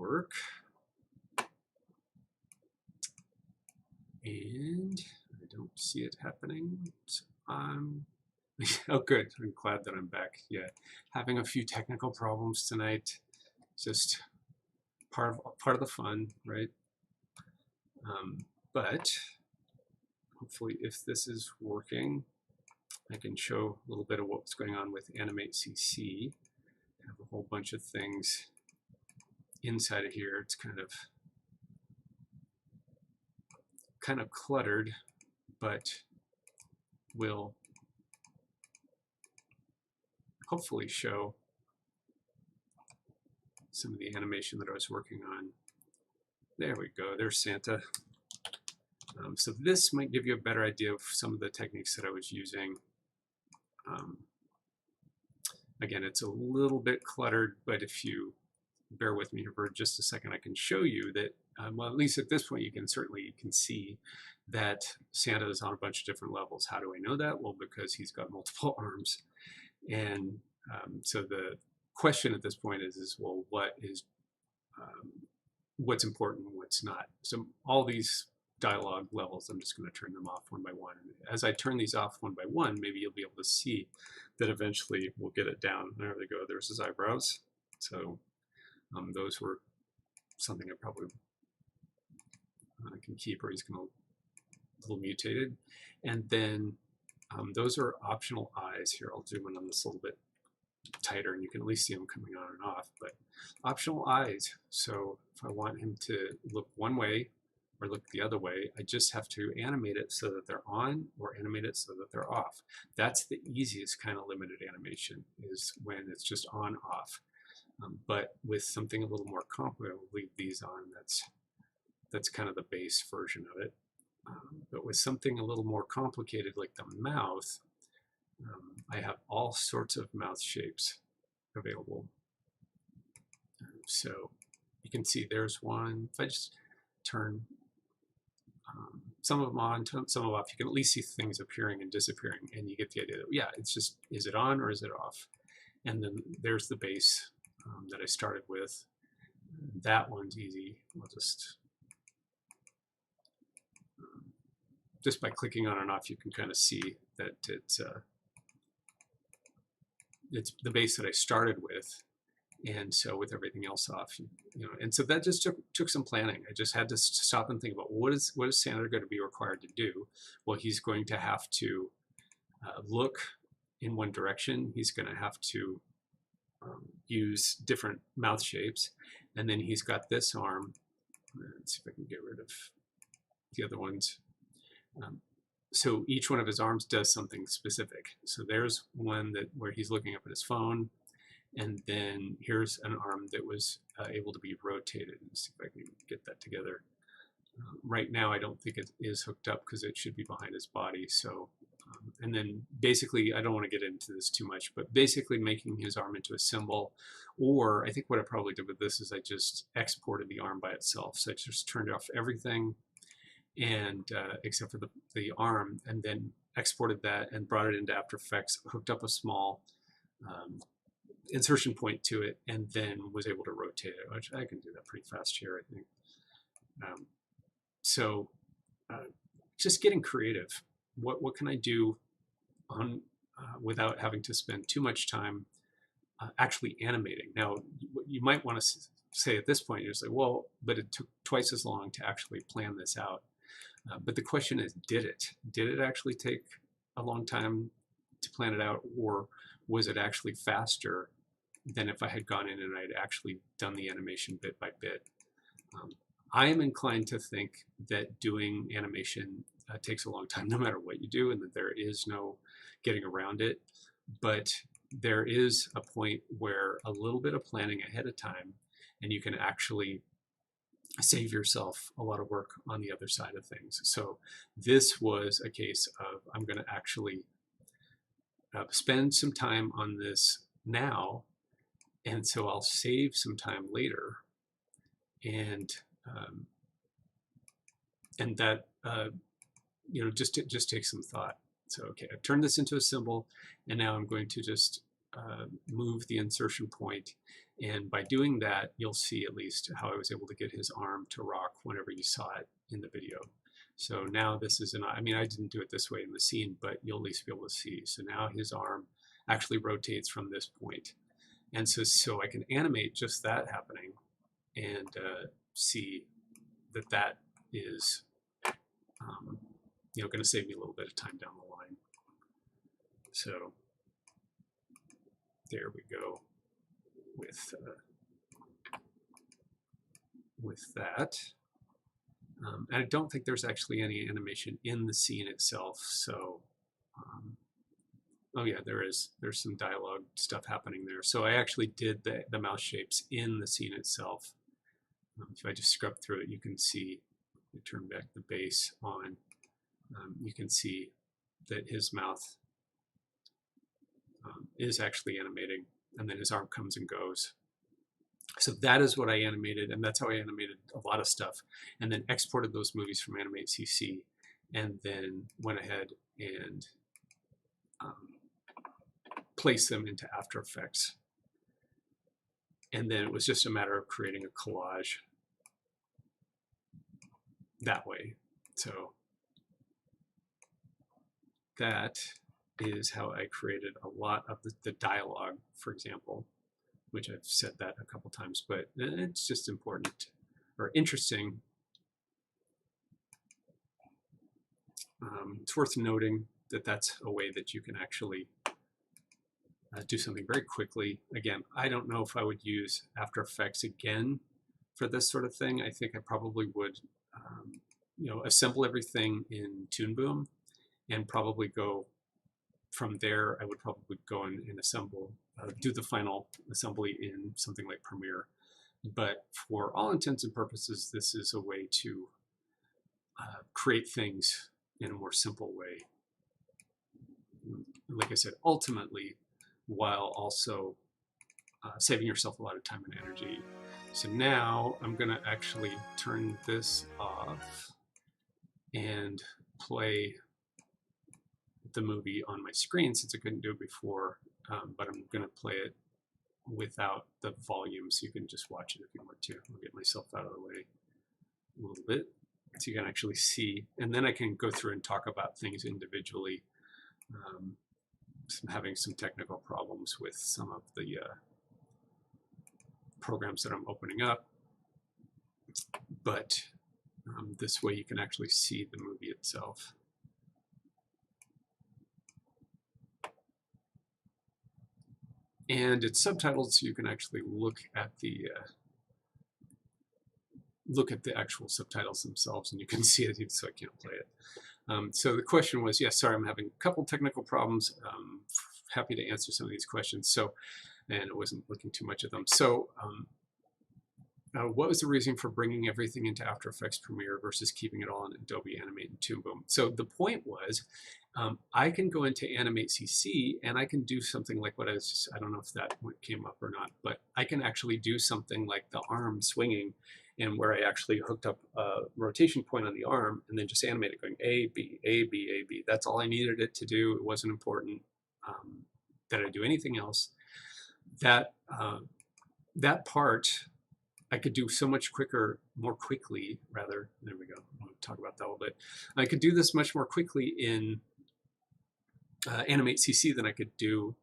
work. And I don't see it happening. So oh good, I'm glad that I'm back. Yeah, having a few technical problems tonight. Just part of the fun, right? But hopefully if this is working, I can show a little bit of what's going on with Animate CC. I have a whole bunch of things inside of here. It's kind of cluttered, but will hopefully show some of the animation that I was working on. There we go, there's Santa. So this might give you a better idea of some of the techniques that I was using. Again, it's a little bit cluttered, but if you bear with me for just a second, I can show you that, well, at least at this point, you can see that Santa is on a bunch of different levels. How do I know that? Well, because he's got multiple arms. And so the question at this point is well, what's important and what's not? So all these dialogue levels, I'm just going to turn them off one by one. As I turn these off one by one, maybe you'll be able to see that eventually we'll get it down. There they go. There's his eyebrows. So those were something I probably can keep, or he's going to a little mutated. And then those are optional eyes. Here, I'll zoom in on this a little bit tighter, and you can at least see them coming on and off. But optional eyes. So if I want him to look one way or look the other way, I just have to animate it so that they're on, or animate it so that they're off. That's the easiest kind of limited animation, is when it's just on, off. But with something a little more complicated, I'll leave these on. That's kind of the base version of it. But with something a little more complicated, like the mouth, I have all sorts of mouth shapes available. So you can see there's one. If I just turn some of them on, some of them off, you can at least see things appearing and disappearing, and you get the idea that, yeah, it's just, is it on or is it off? And then there's the base that I started with. That one's easy. I'll just by clicking on and off, you can kind of see that it's the base that I started with. And so with everything else off, and so that just took some planning. I just had to stop and think about what is Santa going to be required to do? Well, he's going to have to look in one direction. He's going to have to use different mouth shapes, and then he's got this arm. Let's see if I can get rid of the other ones. So each one of his arms does something specific. So there's one where he's looking up at his phone. And then here's an arm that was able to be rotated. Let's see if I can get that together. Right now, I don't think it is hooked up because it should be behind his body. So, and then basically, I don't want to get into this too much, but basically making his arm into a symbol. Or I think what I probably did with this is I just exported the arm by itself. So I just turned off everything, and except for the arm, and then exported that and brought it into After Effects, hooked up a small insertion point to it, and then was able to rotate it, which I can do that pretty fast here, I think. So just getting creative. What can I do on without having to spend too much time actually animating? Now, you might want to say at this point, you're just like, well, but it took twice as long to actually plan this out. But the question is, did it? Did it actually take a long time to plan it out, or was it actually faster than if I had gone in and I'd actually done the animation bit by bit? I am inclined to think that doing animation takes a long time no matter what you do, and that there is no getting around it. But there is a point where a little bit of planning ahead of time, and you can actually save yourself a lot of work on the other side of things. So this was a case of, I'm going to actually spend some time on this now, and so I'll save some time later, and that just take some thought. So okay, I've turned this into a symbol, and now I'm going to just move the insertion point, And by doing that, you'll see at least how I was able to get his arm to rock whenever you saw it in the video. So now this is I mean, I didn't do it this way in the scene, but you'll at least be able to see. So now his arm actually rotates from this point. And so I can animate just that happening and see that that is, going to save me a little bit of time down the line. So there we go with that. And I don't think there's actually any animation in the scene itself. So, oh yeah, there's some dialogue stuff happening there. So I actually did the mouse shapes in the scene itself. If I just scrub through it, you can see, turn back the base on, you can see that his mouth is actually animating, and then his arm comes and goes. So that is what I animated, and that's how I animated a lot of stuff, and then exported those movies from Animate CC, and then went ahead and placed them into After Effects. And then it was just a matter of creating a collage that way. So that is how I created a lot of the dialogue, for example, which I've said that a couple times, but it's just important or interesting. It's worth noting that that's a way that you can actually do something very quickly. Again, I don't know if I would use After Effects again for this sort of thing. I think I probably would, assemble everything in Toon Boom, and probably go from there. I would probably go and assemble, do the final assembly in something like Premiere. But for all intents and purposes, this is a way to create things in a more simple way. Like I said, ultimately, while also saving yourself a lot of time and energy. So now I'm going to actually turn this off and play the movie on my screen, since I couldn't do it before, but I'm going to play it without the volume, so you can just watch it if you want to. I'll get myself out of the way a little bit so you can actually see, and then I can go through and talk about things individually. I'm having some technical problems with some of the programs that I'm opening up, but this way you can actually see the movie itself. And it's subtitled, so you can actually look at the actual subtitles themselves, and you can see it, even so I can't play it. So the question was, yes, sorry, I'm having a couple technical problems. Happy to answer some of these questions. So, and it wasn't looking too much at them. So, what was the reason for bringing everything into After Effects Premiere versus keeping it all in Adobe Animate and Toon Boom? So the point was, I can go into Animate CC and I can do something like what I don't know if that came up or not, but I can actually do something like the arm swinging, and where I actually hooked up a rotation point on the arm and then just animate it going A, B, A, B, A, B. That's all I needed it to do. It wasn't important that I do anything else. That part I could do so much quicker, more quickly, rather. There we go. I'll talk about that a little bit. I could do this much more quickly in Animate CC than I could do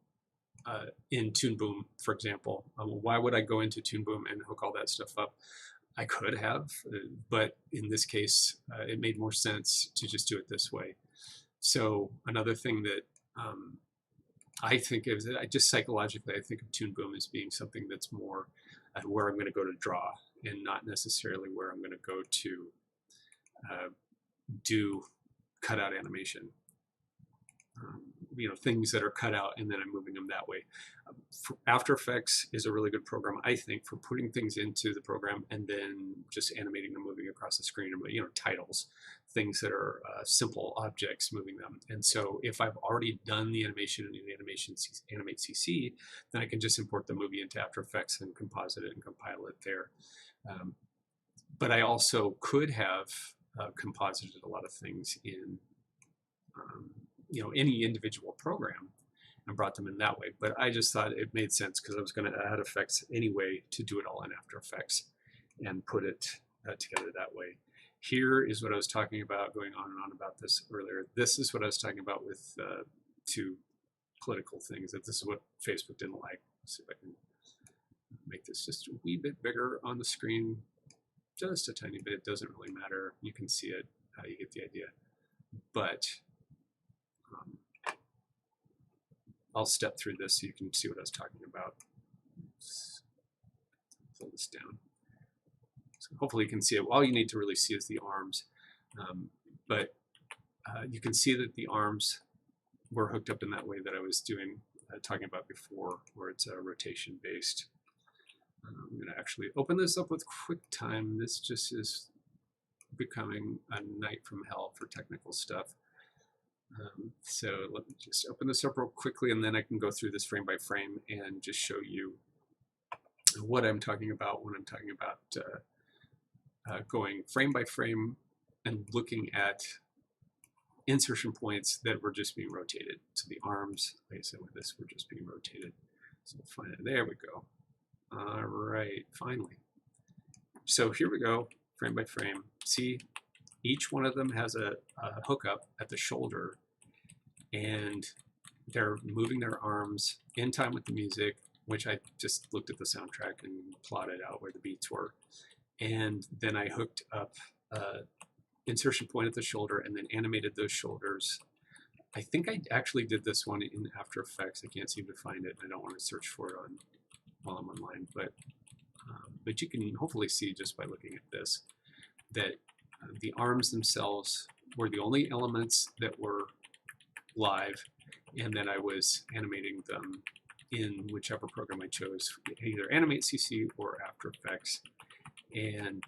in Toon Boom, for example. Why would I go into Toon Boom and hook all that stuff up? I could have, but in this case, it made more sense to just do it this way. So another thing that I think of, I just psychologically, I think of Toon Boom as being something that's more where I'm going to go to draw, and not necessarily where I'm going to go to do cutout animation. Things that are cut out and then I'm moving them that way. After Effects is a really good program, I think, for putting things into the program and then just animating them moving across the screen, or titles, things that are simple objects, moving them. And so if I've already done the animation in Animate CC, then I can just import the movie into After Effects and composite it and compile it there. But I also could have composited a lot of things in any individual program, and brought them in that way. But I just thought it made sense because I was going to add effects anyway to do it all in After Effects and put it together that way. Here is what I was talking about, going on and on about this earlier. This is what I was talking about with two political things, that this is what Facebook didn't like. Let's see if I can make this just a wee bit bigger on the screen, just a tiny bit. It doesn't really matter. You can see it, you get the idea. But I'll step through this so you can see what I was talking about. Let's pull this down. So hopefully you can see it. All you need to really see is the arms. But you can see that the arms were hooked up in that way that I was doing, talking about before, where it's rotation based. I'm going to actually open this up with QuickTime. This just is becoming a night from hell for technical stuff. So let me just open this up real quickly, and then I can go through this frame by frame and just show you what I'm talking about when I'm talking about going frame by frame and looking at insertion points that were just being rotated. So the arms, like I said, with this were just being rotated. So we'll find it. There we go. All right, finally. So here we go, frame by frame. See, each one of them has a hookup at the shoulder, and they're moving their arms in time with the music, which I just looked at the soundtrack and plotted out where the beats were. And then I hooked up insertion point at the shoulder and then animated those shoulders. I think I actually did this one in After Effects. I can't seem to find it. I don't want to search for it while I'm online, but you can hopefully see just by looking at this that the arms themselves were the only elements that were live, and then I was animating them in whichever program I chose, either Animate CC or After Effects. And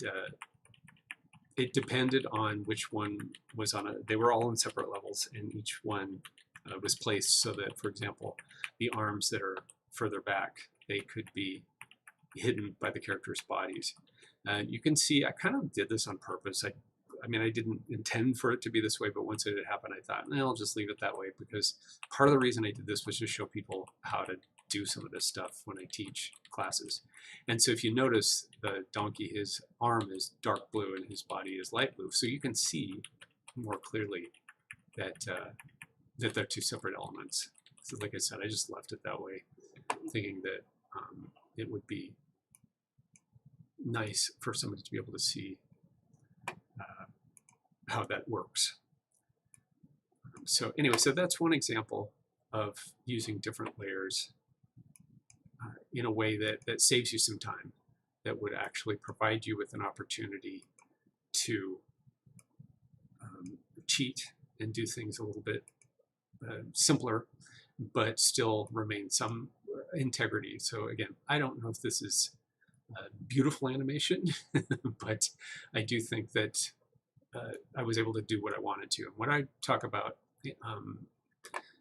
it depended on which one was on they were all in separate levels, and each one was placed so that, for example, the arms that are further back, they could be hidden by the characters' bodies. You can see I kind of did this on purpose. I mean, I didn't intend for it to be this way, but once it had happened, I thought, I'll just leave it that way, because part of the reason I did this was to show people how to do some of this stuff when I teach classes. And so if you notice, the donkey, his arm is dark blue and his body is light blue. So you can see more clearly that, that they're two separate elements. So like I said, I just left it that way, thinking that it would be nice for somebody to be able to see how that works. So anyway, so that's one example of using different layers in a way that saves you some time, that would actually provide you with an opportunity to cheat and do things a little bit simpler, but still remain some integrity. So again, I don't know if this is beautiful animation, but I do think that I was able to do what I wanted to. And when I talk about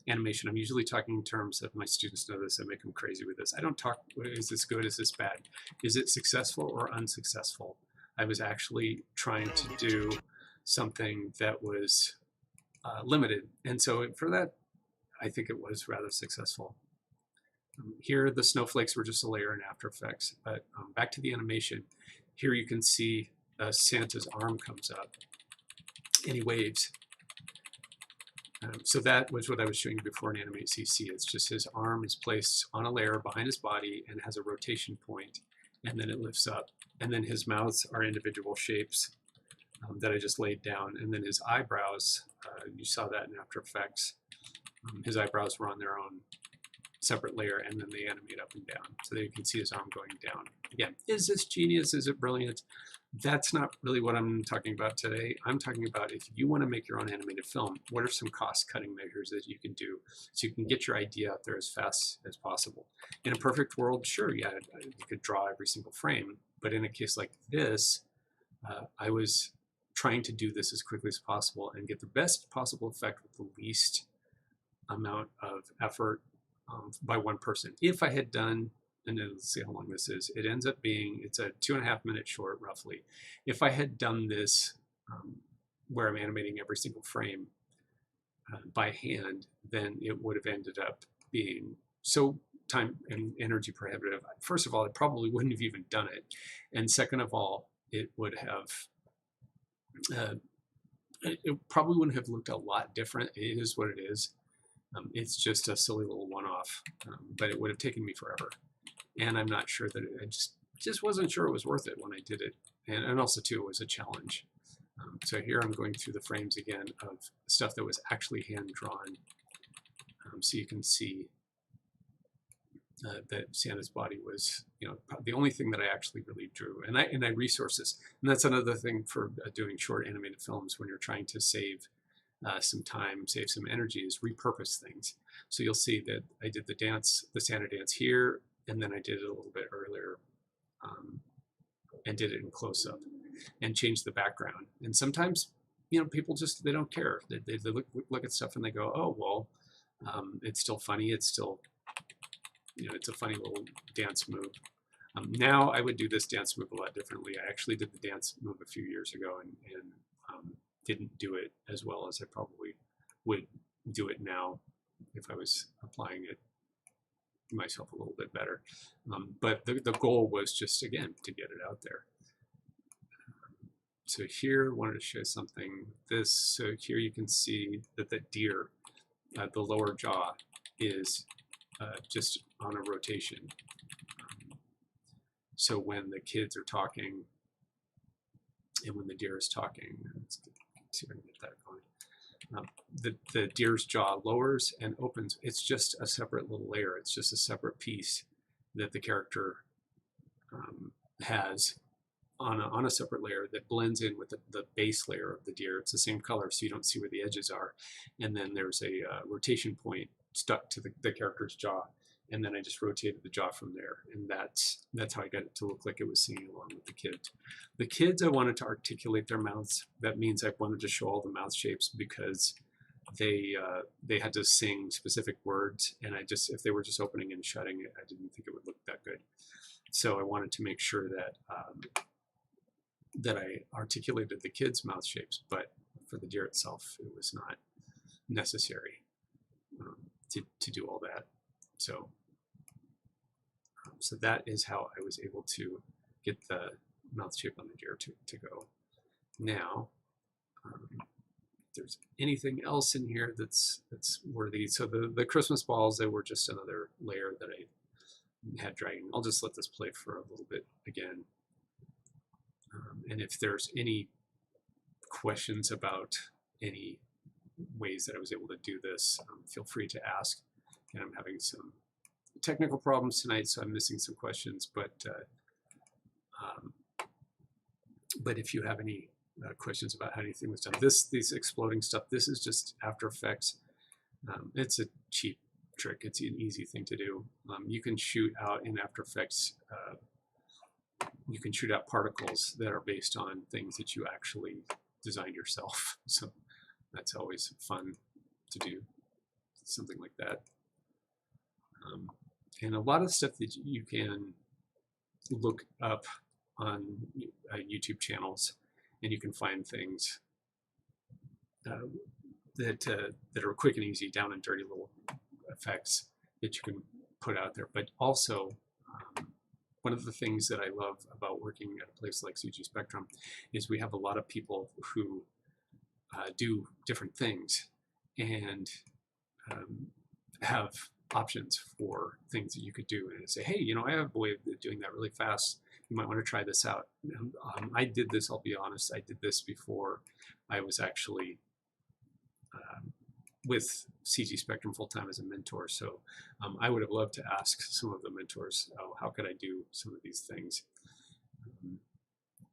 animation, I'm usually talking in terms of, my students know this, I make them crazy with this. I don't talk, is this good, is this bad? Is it successful or unsuccessful? I was actually trying to do something that was limited. And so for that, I think it was rather successful. Here, the snowflakes were just a layer in After Effects, but back to the animation. Here you can see Santa's arm comes up and he waves. So that was what I was showing you before in Animate CC. It's just his arm is placed on a layer behind his body and has a rotation point, and then it lifts up. And then his mouths are individual shapes that I just laid down. And then his eyebrows, you saw that in After Effects. His eyebrows were on their own separate layer, and then they animate up and down. So there you can see his arm going down. Again, is this genius? Is it brilliant? That's not really what I'm talking about today. I'm talking about, if you want to make your own animated film, what are some cost-cutting measures that you can do so you can get your idea out there as fast as possible? In a perfect world, sure, yeah, you could draw every single frame, but in a case like this, I was trying to do this as quickly as possible and get the best possible effect with the least amount of effort by one person. If I had done, and let's see how long this is, it ends up being, it's a 2.5 minute short roughly. If I had done this where I'm animating every single frame by hand, then it would have ended up being so time and energy prohibitive. First of all, I probably wouldn't have even done it. And second of all, it would have, it probably wouldn't have looked a lot different. It is what it is. It's just a silly little one-off, but it would have taken me forever. And I'm not sure that I just wasn't sure it was worth it when I did it. And also too, it was a challenge. So here I'm going through the frames again of stuff that was actually hand drawn. So you can see that Santa's body was, you know, the only thing that I actually really drew. And I resource this. And that's another thing for doing short animated films when you're trying to save some time, save some energy, is repurpose things. So you'll see that I did the dance, the Santa dance here, and then I did it a little bit earlier and did it in close-up and changed the background. And sometimes, you know, people just, they don't care. They look at stuff and they go, oh, well, it's still funny. It's still, you know, it's a funny little dance move. Now I would do this dance move a lot differently. I actually did the dance move a few years ago and didn't do it as well as I probably would do it now if I was applying it myself a little bit better. But the goal was just, again, to get it out there. So here, I wanted to show something. So here you can see that the deer, the lower jaw, is just on a rotation. So when the kids are talking and when the deer is talking, let's see if I can get that going. The deer's jaw lowers and opens. It's just a separate little layer. It's just a separate piece that the character has on a separate layer that blends in with the base layer of the deer. It's the same color, so you don't see where the edges are. And then there's a rotation point stuck to the character's jaw. And then I just rotated the jaw from there. And that's how I got it to look like it was singing along with the kids. The kids, I wanted to articulate their mouths. That means I wanted to show all the mouth shapes because they had to sing specific words. And if they were just opening and shutting it, I didn't think it would look that good. So I wanted to make sure that that I articulated the kids' mouth shapes, but for the deer itself, it was not necessary to do all that. So that is how I was able to get the mouth shape on the deer to go. Now, if there's anything else in here that's worthy. So the Christmas balls, they were just another layer that I had dragging. I'll just let this play for a little bit again. And if there's any questions about any ways that I was able to do this, feel free to ask. And I'm having some technical problems tonight, so I'm missing some questions. But if you have any questions about how anything was done, these exploding stuff, this is just After Effects. It's a cheap trick. It's an easy thing to do. You can shoot out in After Effects. You can shoot out particles that are based on things that you actually designed yourself. So that's always fun to do, something like that. And a lot of stuff that you can look up on YouTube channels, and you can find things that are quick and easy, down and dirty little effects that you can put out there. But also, one of the things that I love about working at a place like CG Spectrum is we have a lot of people who do different things and have options for things that you could do, and say, hey, you know, I have a way of doing that really fast. You might want to try this out. I did this, I'll be honest, I did this before I was actually with CG Spectrum full-time as a mentor. So I would have loved to ask some of the mentors, how could I do some of these things?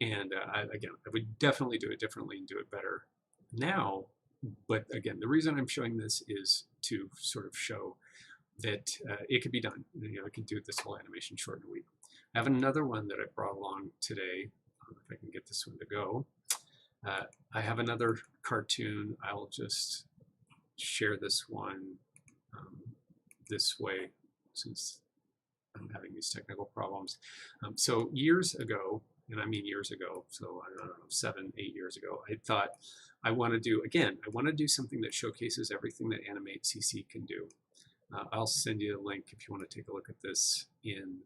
And again, I would definitely do it differently and do it better now. But again, the reason I'm showing this is to sort of show that it could be done. You know, I can do this whole animation short in a week. I have another one that I brought along today. If I can get this one to go. I have another cartoon. I'll just share this one this way since I'm having these technical problems. So years ago, and I mean years ago, so I don't know, 7, 8 years ago, I thought I want to do, again, I want to do something that showcases everything that Animate CC can do. I'll send you a link if you want to take a look at this in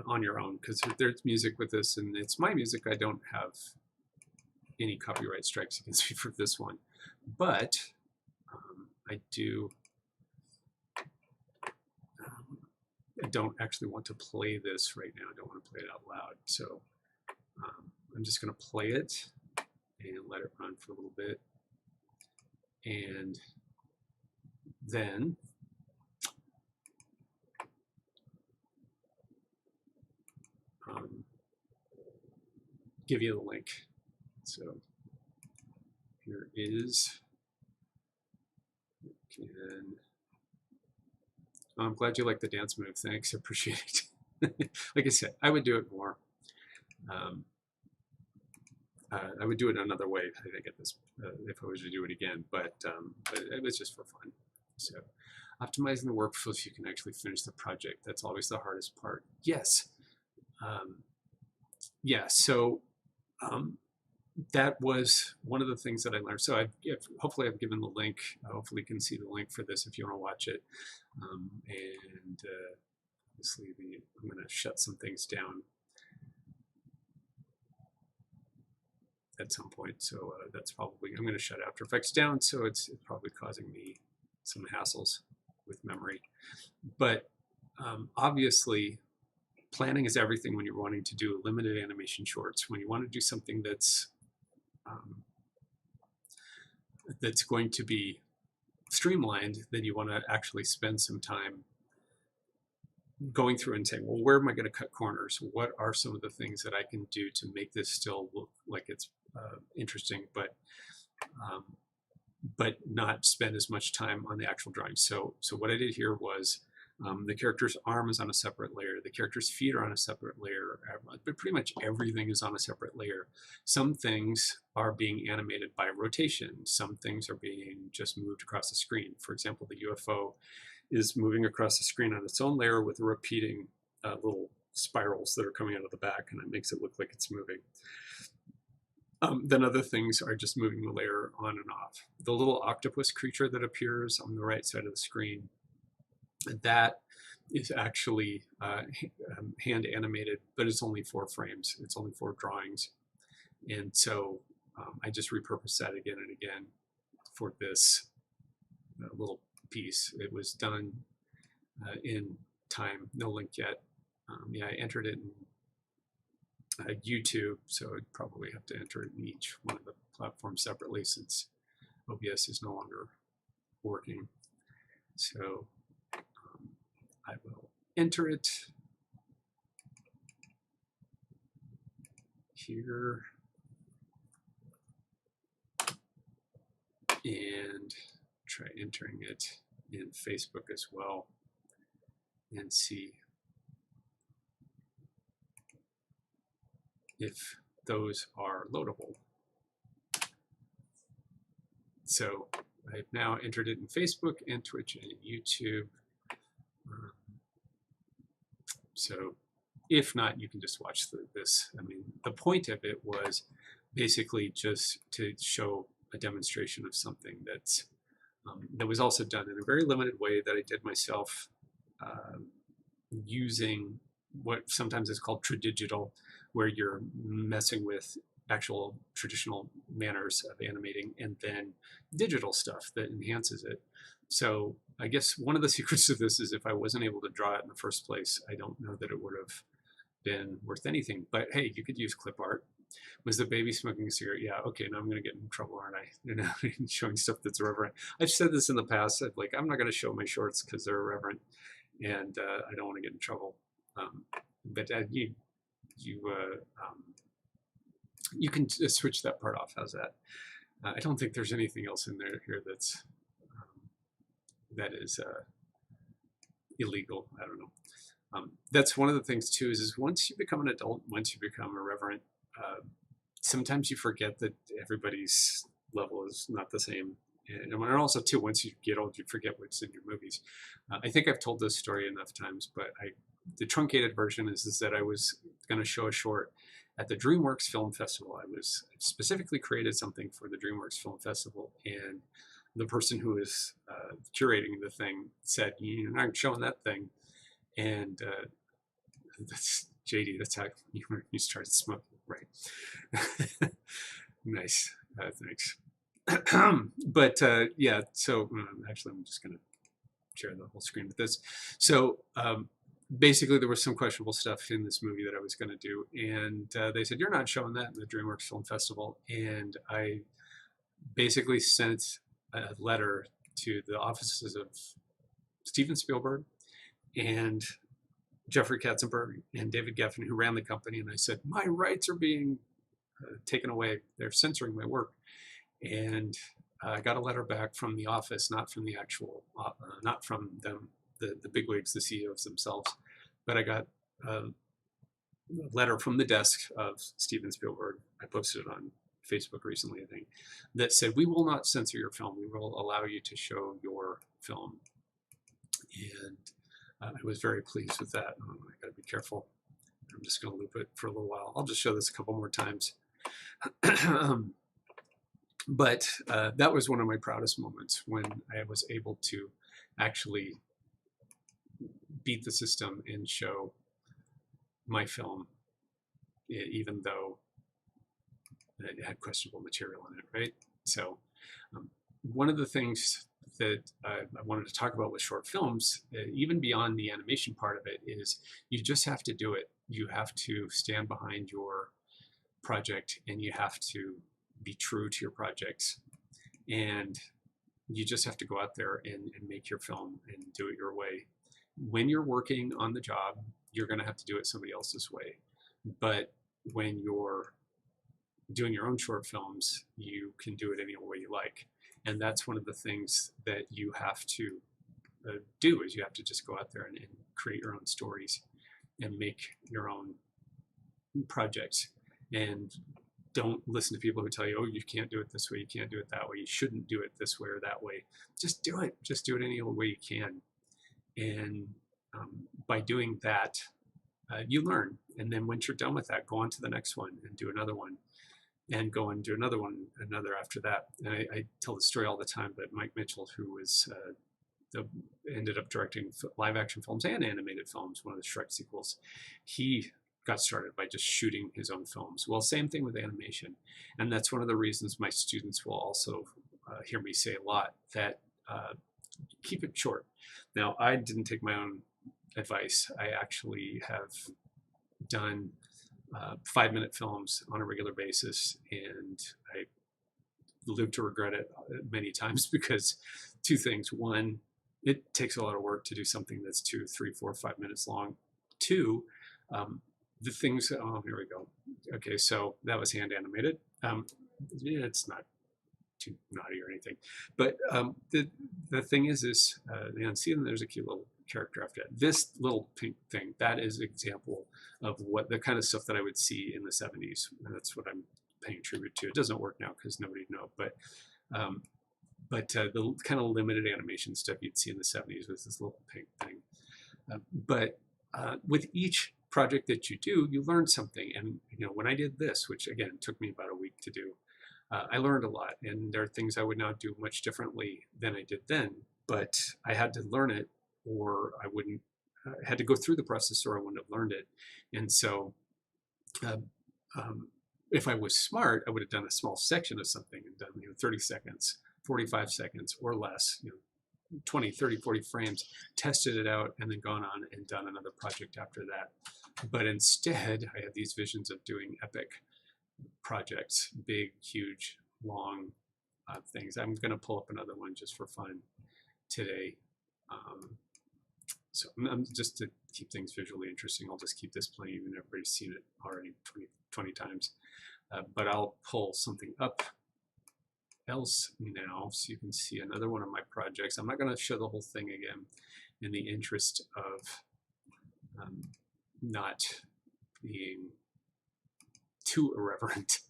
on your own, because there's music with this, and it's my music. I don't have any copyright strikes against me for this one, but I do. I don't actually want to play this right now. I don't want to play it out loud, so I'm just going to play it and let it run for a little bit, and then give you the link. So here is, and I'm glad you like the dance move. Thanks, I appreciate it. Like I said, I would do it more. I would do it another way, I think, at this if I was to do it again, but it was just for fun. So optimizing the workflow so you can actually finish the project. That's always the hardest part. Yes. Yeah, so that was one of the things that I learned. So hopefully I've given the link. Hopefully you can see the link for this if you want to watch it. And obviously I'm going to shut some things down at some point. So that's probably, I'm going to shut After Effects down. So it's probably causing me some hassles with memory. But obviously, planning is everything when you're wanting to do limited animation shorts. When you want to do something that's going to be streamlined, then you want to actually spend some time going through and saying, well, where am I going to cut corners? What are some of the things that I can do to make this still look like it's interesting, but not spend as much time on the actual drawing. So what I did here was the character's arm is on a separate layer. The character's feet are on a separate layer, but pretty much everything is on a separate layer. Some things are being animated by rotation. Some things are being just moved across the screen. For example, the UFO is moving across the screen on its own layer with repeating little spirals that are coming out of the back, and it makes it look like it's moving. Then other things are just moving the layer on and off. The little octopus creature that appears on the right side of the screen, that is actually hand animated, but it's only 4 frames. It's only 4 drawings. And so I just repurposed that again and again for this little piece. It was done in time, no link yet. Yeah, I entered it in YouTube, so I'd probably have to enter it in each one of the platforms separately since OBS is no longer working. So I will enter it here and try entering it in Facebook as well and see if those are loadable. So I've now entered it in Facebook and Twitch and YouTube. So if not, you can just watch this. I mean, the point of it was basically just to show a demonstration of something that's that was also done in a very limited way that I did myself using what sometimes is called tradigital, where you're messing with actual traditional manners of animating and then digital stuff that enhances it. So I guess one of the secrets of this is if I wasn't able to draw it in the first place, I don't know that it would have been worth anything. But hey, you could use clip art. Was the baby smoking a cigarette? Yeah, okay, now I'm going to get in trouble, aren't I? You know, showing stuff that's irreverent. I've said this in the past. Like, I'm not going to show my shorts because they're irreverent, and I don't want to get in trouble. But you can switch that part off. How's that? I don't think there's anything else in there here that's that is illegal. I don't know. That's one of the things too. Is once you become an adult, once you become irreverent, sometimes you forget that everybody's level is not the same. And also too, once you get old, you forget what's in your movies. I think I've told this story enough times, but the truncated version is that I was going to show a short at the DreamWorks Film Festival. I specifically created something for the DreamWorks Film Festival, and the person who was curating the thing said, "You're not showing that thing," and that's JD. That's how you started smoking, right? Nice, thanks. But yeah, so actually, I'm just gonna share the whole screen with this. So basically, there was some questionable stuff in this movie that I was going to do, and they said, "You're not showing that in the DreamWorks Film Festival," and I basically sent a letter to the offices of Steven Spielberg and Jeffrey Katzenberg and David Geffen, who ran the company, and I said, "My rights are being taken away. They're censoring my work." And I got a letter back from the office, not from the actual, not from them, the bigwigs, the CEOs themselves, but I got a letter from the desk of Steven Spielberg. I posted it on Facebook recently, I think, that said, "We will not censor your film. We will allow you to show your film." And I was very pleased with that. I got to be careful. I'm just going to loop it for a little while. I'll just show this a couple more times. But that was one of my proudest moments, when I was able to actually beat the system and show my film, even though it had questionable material in it, right? So one of the things that I wanted to talk about with short films, even beyond the animation part of it, is you just have to do it. You have to stand behind your project, and you have to be true to your projects, and you just have to go out there and make your film and do it your way. When you're working on the job, you're going to have to do it somebody else's way, but when you're doing your own short films, you can do it any way you like. And that's one of the things that you have to do, is you have to just go out there and create your own stories and make your own projects. And don't listen to people who tell you, "Oh, you can't do it this way, you can't do it that way, you shouldn't do it this way or that way." Just do it. Just do it any old way you can. And by doing that, you learn. And then once you're done with that, go on to the next one and do another one, and go and do another one, another after that. And I tell the story all the time, but Mike Mitchell, who was ended up directing live action films and animated films, one of the Shrek sequels, he got started by just shooting his own films. Well, same thing with animation. And that's one of the reasons my students will also hear me say a lot, that keep it short. Now, I didn't take my own advice. I actually have done 5-minute films on a regular basis, and I live to regret it many times, because two things. One, it takes a lot of work to do something that's 2, 3, 4, 5 minutes long. Two, the things, oh, here we go. Okay, so that was hand animated. Yeah, it's not too naughty or anything, but the thing is and see, there's a cute little character after that. This little pink thing, that is an example of what the kind of stuff that I would see in the 70s. And that's what I'm paying tribute to. It doesn't work now because nobody knows, but the kind of limited animation stuff you'd see in the 70s was this little pink thing. But with each project that you do, you learn something. And when I did this, which again took me about a week to do, I learned a lot. And there are things I would now do much differently than I did then. But I had to learn it, or I wouldn't. I had to go through the process, or I wouldn't have learned it. And so, if I was smart, I would have done a small section of something and done 30 seconds, 45 seconds, or less. 20, 30, 40 frames, tested it out, and then gone on and done another project after that. But instead, I had these visions of doing epic projects, big, huge, long things. I'm going to pull up another one just for fun today. So I'm just to keep things visually interesting, I'll just keep this playing, even if everybody's seen it already 20 times. But I'll pull something up else now, so you can see another one of my projects. I'm not going to show the whole thing again in the interest of not being too irreverent,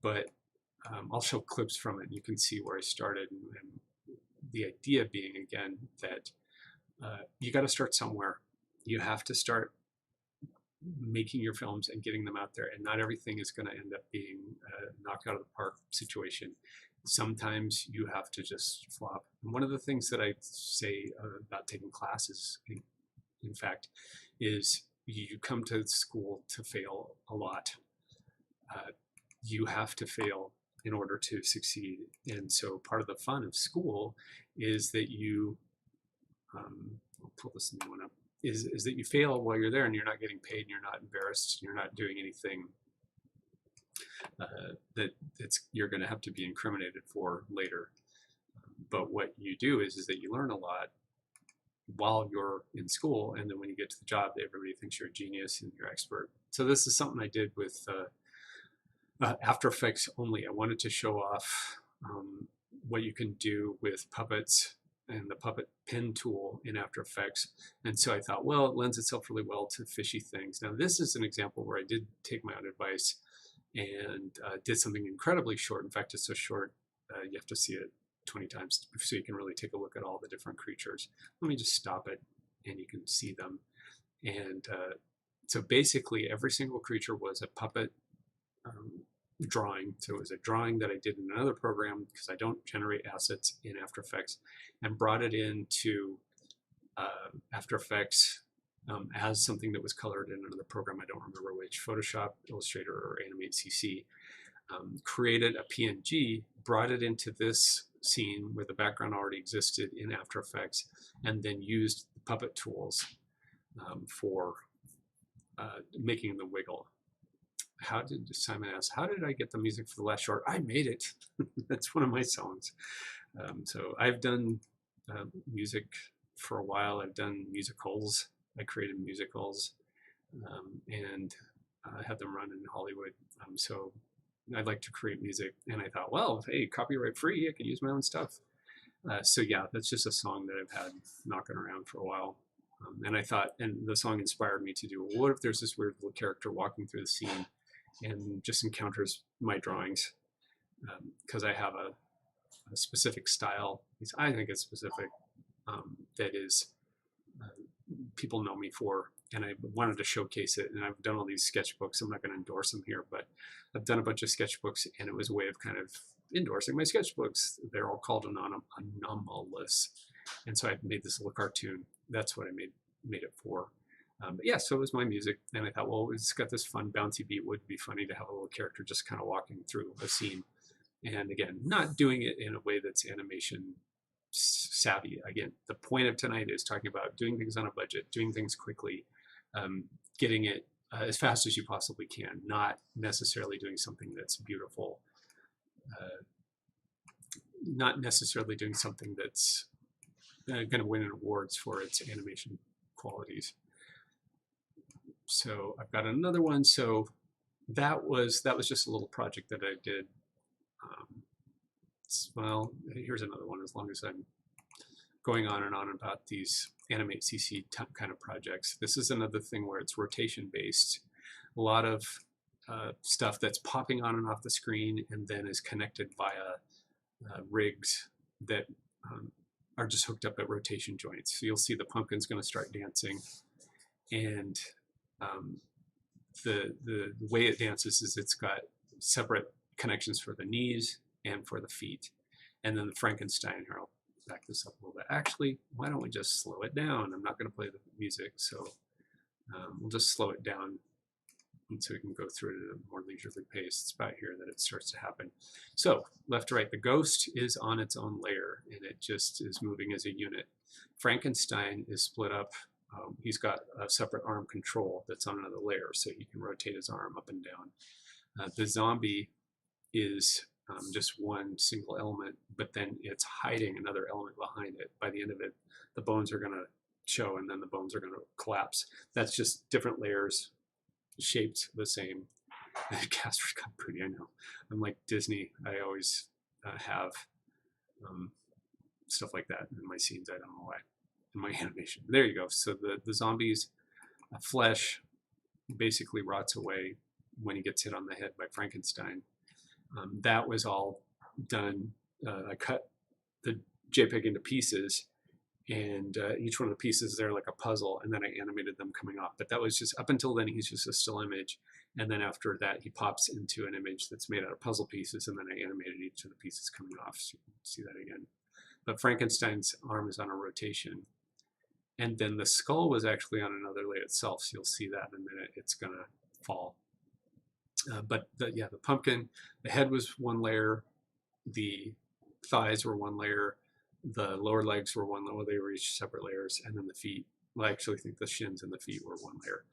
but I'll show clips from it. You can see where I started, and the idea being, again, that you got to start somewhere. You have to start making your films and getting them out there, and not everything is going to end up being a knock out of the park situation. Sometimes you have to just flop. And one of the things that I say about taking classes, in fact, is you come to school to fail a lot. You have to fail in order to succeed. And so part of the fun of school is that you, I'll pull this new one up, is that you fail while you're there and you're not getting paid and you're not embarrassed, you're not doing anything that you're going to have to be incriminated for later. But what you do is that you learn a lot while you're in school, and then when you get to the job, everybody thinks you're a genius and you're expert. So this is something I did with After Effects only. I wanted to show off what you can do with puppets and the puppet pen tool in After Effects. And so I thought, well, it lends itself really well to fishy things. Now this is an example where I did take my own advice and did something incredibly short. In fact, it's so short, you have to see it 20 times so you can really take a look at all the different creatures. Let me just stop it and you can see them. And so basically every single creature was a puppet drawing. So it was a drawing that I did in another program because I don't generate assets in After Effects, and brought it into After Effects as something that was colored in another program. I don't remember which, Photoshop, Illustrator, or Animate CC. Created a PNG, brought it into this scene where the background already existed in After Effects, and then used the puppet tools for making the wiggle. How did Simon ask, how did I get the music for the last short? I made it. That's one of my songs. So I've done music for a while. I've done musicals. I created musicals and had them run in Hollywood. So I'd like to create music, and I thought, well, hey, copyright free, I can use my own stuff. So yeah, that's just a song that I've had knocking around for a while. And I thought, and the song inspired me to do, well, what if there's this weird little character walking through the scene and just encounters my drawings? Because I have a specific style, at least I think it's specific, that is, people know me for, and I wanted to showcase it. And I've done all these sketchbooks. I'm not going to endorse them here, but I've done a bunch of sketchbooks, and it was a way of kind of endorsing my sketchbooks. They're all called anomalous. And so I made this little cartoon. That's what I made it for. But yeah, so it was my music. And I thought, well, it's got this fun bouncy beat. Would be funny to have a little character just kind of walking through a scene. And again, not doing it in a way that's animation savvy. Again, the point of tonight is talking about doing things on a budget, doing things quickly, getting it as fast as you possibly can, not necessarily doing something that's beautiful, not necessarily doing something that's going to win awards for its animation qualities. So I've got another one. So that was just a little project that I did. Well, here's another one, as long as I'm going on and on about these Animate CC kind of projects. This is another thing where it's rotation based. A lot of stuff that's popping on and off the screen and then is connected via rigs that are just hooked up at rotation joints. So you'll see the pumpkin's going to start dancing, and the way it dances is it's got separate connections for the knees and for the feet. And then the Frankenstein, here, I'll back this up a little bit. Actually, why don't we just slow it down? I'm not going to play the music, so we'll just slow it down, and so we can go through it at a more leisurely pace. It's about here that it starts to happen. So left to right, the ghost is on its own layer, and it just is moving as a unit. Frankenstein is split up. He's got a separate arm control that's on another layer, so he can rotate his arm up and down. The zombie is just one single element, but then it's hiding another element behind it. By the end of it, the bones are going to show, and then the bones are going to collapse. That's just different layers, shaped the same. Casper's got pretty, I know. I'm like Disney. I always have stuff like that in my scenes. I don't know why. In my animation. There you go. So the zombie's flesh basically rots away when he gets hit on the head by Frankenstein. That was all done. I cut the JPEG into pieces and each one of the pieces there like a puzzle, and then I animated them coming off. But that was just, up until then, he's just a still image, and then after that he pops into an image that's made out of puzzle pieces, and then I animated each of the pieces coming off, so you can see that again. But Frankenstein's arm is on a rotation, and then the skull was actually on another layer itself, so you'll see that in a minute. It's gonna fall. But yeah, the pumpkin, the head was one layer, the thighs were one layer, the lower legs were one layer, they were each separate layers, and then the feet, well, I actually think the shins and the feet were one layer.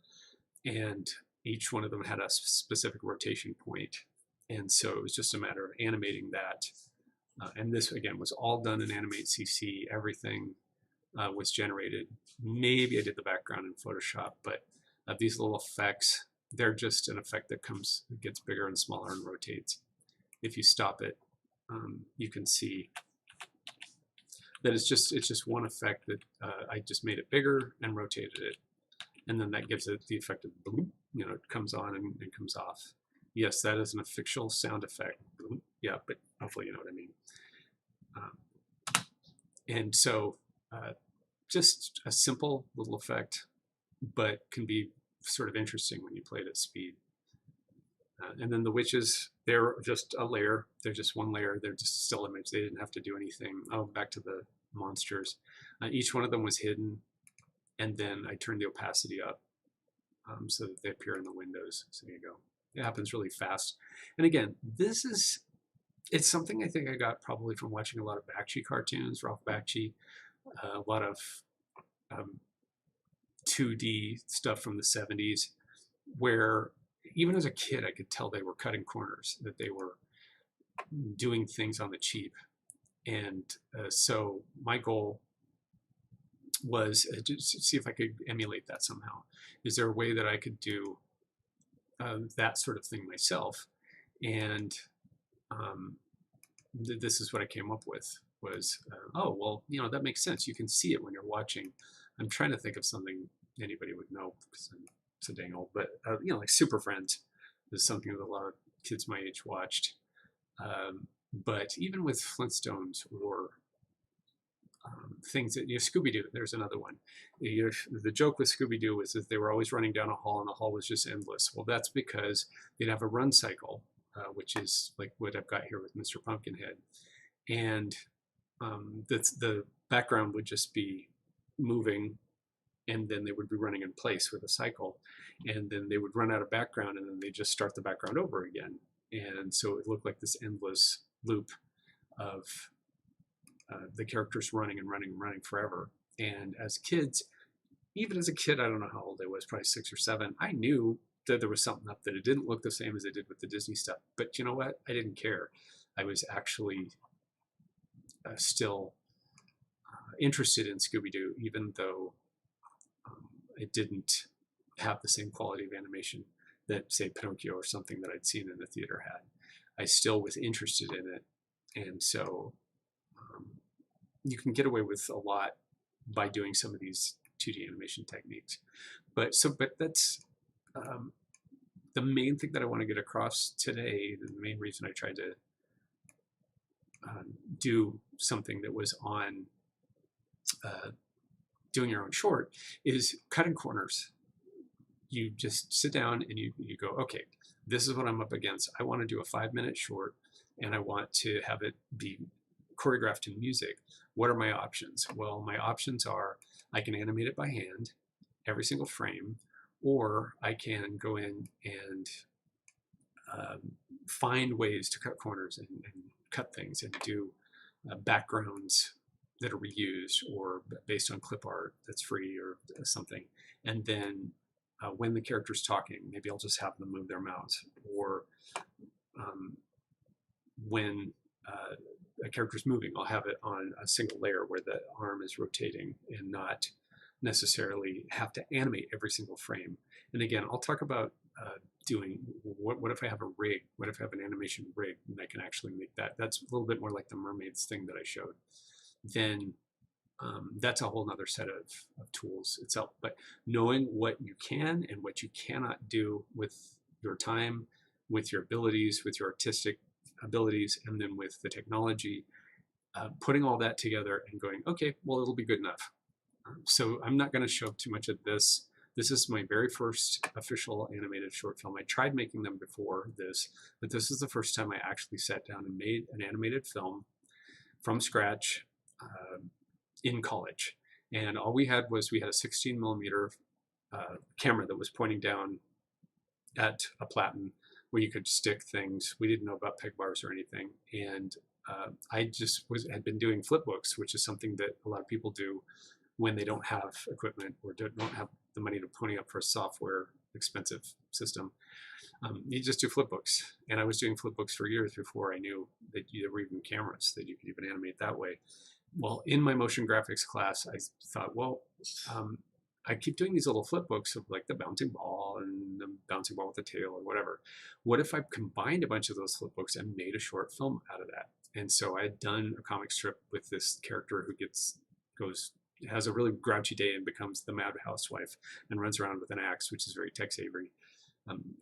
And each one of them had a specific rotation point. And so it was just a matter of animating that. And this, again, was all done in Animate CC. Everything was generated. Maybe I did the background in Photoshop, but these little effects, they're just an effect that gets bigger and smaller and rotates. If you stop it, you can see that it's just one effect that I just made it bigger and rotated it, and then that gives it the effect of boom, you know, it comes on and comes off. Yes, that is an official sound effect. Boom. Yeah, but hopefully you know what I mean. And so just a simple little effect, but can be sort of interesting when you play it at speed. And then the witches, they're just a layer. They're just one layer. They're just still image. They didn't have to do anything. Oh, back to the monsters. Each one of them was hidden, and then I turned the opacity up so that they appear in the windows. So there you go. It happens really fast. And again, it's something I think I got probably from watching a lot of Bakshi cartoons, Ralph Bakshi, a lot of 2D stuff from the 70s, where even as a kid, I could tell they were cutting corners, that they were doing things on the cheap. And so my goal was to see if I could emulate that somehow. Is there a way that I could do that sort of thing myself? And this is what I came up with, was, oh, well, you know, that makes sense. You can see it when you're watching. I'm trying to think of something anybody would know, because I'm so dang old, but you know, like Super Friends is something that a lot of kids my age watched. But even with Flintstones or things that, you know, Scooby-Doo, there's another one. The joke with Scooby-Doo was that they were always running down a hall, and the hall was just endless. Well, that's because they'd have a run cycle, which is like what I've got here with Mr. Pumpkinhead. And the background would just be moving, and then they would be running in place with a cycle, and then they would run out of background, and then they just start the background over again. And so it looked like this endless loop of the characters running and running and running forever. And as kids, even as a kid, I don't know how old I was, probably 6 or 7, I knew that there was something up, that it didn't look the same as it did with the Disney stuff. But you know what? I didn't care. I was actually still interested in Scooby-Doo, even though it didn't have the same quality of animation that, say, Pinocchio or something that I'd seen in the theater had. I still was interested in it. And so you can get away with a lot by doing some of these 2D animation techniques. But that's the main thing that I want to get across today. The main reason I tried to do something that was on doing your own short is cutting corners. You just sit down and you go, okay, this is what I'm up against. I want to do a 5-minute short, and I want to have it be choreographed to music. What are my options? Well, my options are, I can animate it by hand, every single frame, or I can go in and find ways to cut corners and cut things and do backgrounds that are reused or based on clip art that's free or something. And then when the character's talking, maybe I'll just have them move their mouths. Or when a character's moving, I'll have it on a single layer where the arm is rotating and not necessarily have to animate every single frame. And again, I'll talk about doing, what if I have a rig? What if I have an animation rig and I can actually make that? That's a little bit more like the mermaids thing that I showed. Then that's a whole nother set of tools itself. But knowing what you can and what you cannot do with your time, with your abilities, with your artistic abilities, and then with the technology, putting all that together and going, okay, well, it'll be good enough. So I'm not going to show up too much of this. This is my very first official animated short film. I tried making them before this, but this is the first time I actually sat down and made an animated film from scratch in college. And all we had was, we had a 16 millimeter camera that was pointing down at a platen where you could stick things. We didn't know about peg bars or anything. And I just had been doing flip books, which is something that a lot of people do when they don't have equipment or don't have the money to pony up for a software expensive system. You just do flip books. And I was doing flip books for years before I knew that there were even cameras that you could even animate that way. Well, in my motion graphics class, I thought, well, I keep doing these little flip books of like the bouncing ball and the bouncing ball with the tail or whatever. What if I combined a bunch of those flip books and made a short film out of that? And so I had done a comic strip with this character who has a really grouchy day and becomes the mad housewife and runs around with an axe, which is very Tex Avery.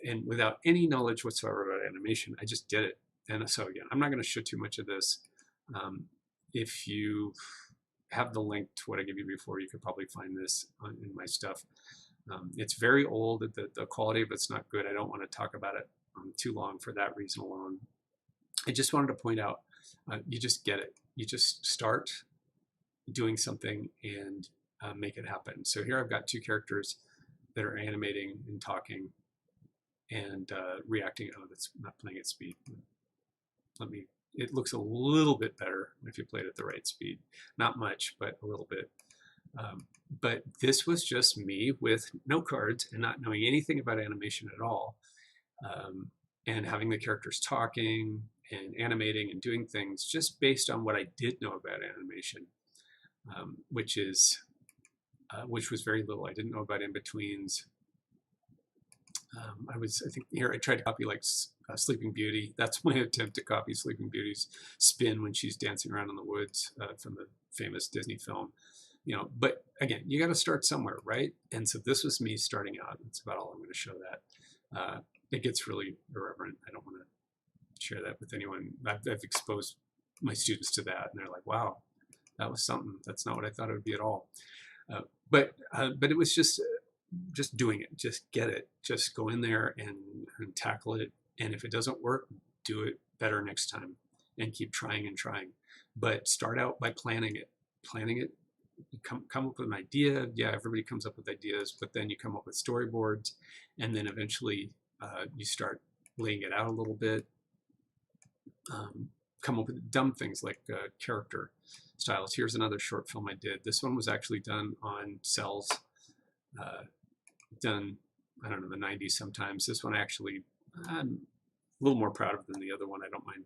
And without any knowledge whatsoever about animation, I just did it. And so again, I'm not going to show too much of this. If you have the link to what I gave you before, you could probably find this in my stuff. It's very old. The quality of it's not good. I don't want to talk about it too long for that reason alone. I just wanted to point out, you just get it. You just start doing something and make it happen. So here I've got two characters that are animating and talking and reacting. Oh, that's not playing at speed. It looks a little bit better if you play it at the right speed. Not much, but a little bit. But this was just me with no cards and not knowing anything about animation at all. And having the characters talking and animating and doing things just based on what I did know about animation, which was very little. I didn't know about in-betweens. I think here I tried to copy like Sleeping Beauty. That's my attempt to copy Sleeping Beauty's spin when she's dancing around in the woods from the famous Disney film. But again, you got to start somewhere, right? And so this was me starting out. That's about all I'm going to show that. It gets really irreverent. I don't want to share that with anyone. I've exposed my students to that, and they're like, "Wow, that was something. That's not what I thought it would be at all." But it was just doing it. Just get it. Just go in there and tackle it. And if it doesn't work, do it better next time, and keep trying and trying. But start out by planning it. Planning it. Come up with an idea. Yeah, everybody comes up with ideas, but then you come up with storyboards, and then eventually you start laying it out a little bit. Come up with dumb things like character styles. Here's another short film I did. This one was actually done on cells, done, I don't know, the 90s sometimes. This one actually, I'm a little more proud of than the other one. I don't mind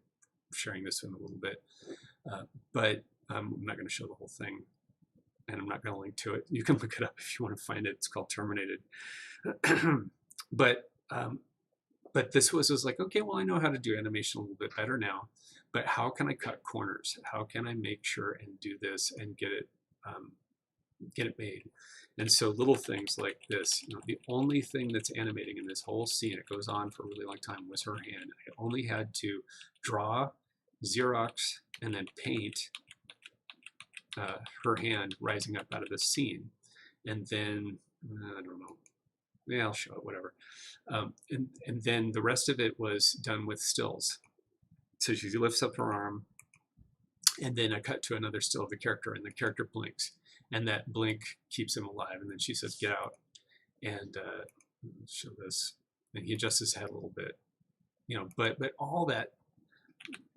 sharing this one a little bit, but I'm not going to show the whole thing, and I'm not going to link to it. You can look it up if you want to find it. It's called Terminated. But this was like, okay, well, I know how to do animation a little bit better now, but how can I cut corners? How can I make sure and do this and get it made? And so little things like this, the only thing that's animating in this whole scene, it goes on for a really long time, was her hand. I only had to draw, Xerox, and then paint her hand rising up out of the scene. And then, I don't know, yeah, I'll show it, whatever. And then the rest of it was done with stills. So she lifts up her arm, and then I cut to another still of the character, and the character blinks, and that blink keeps him alive. And then she says, "Get out," and show this. And he adjusts his head a little bit, But all that,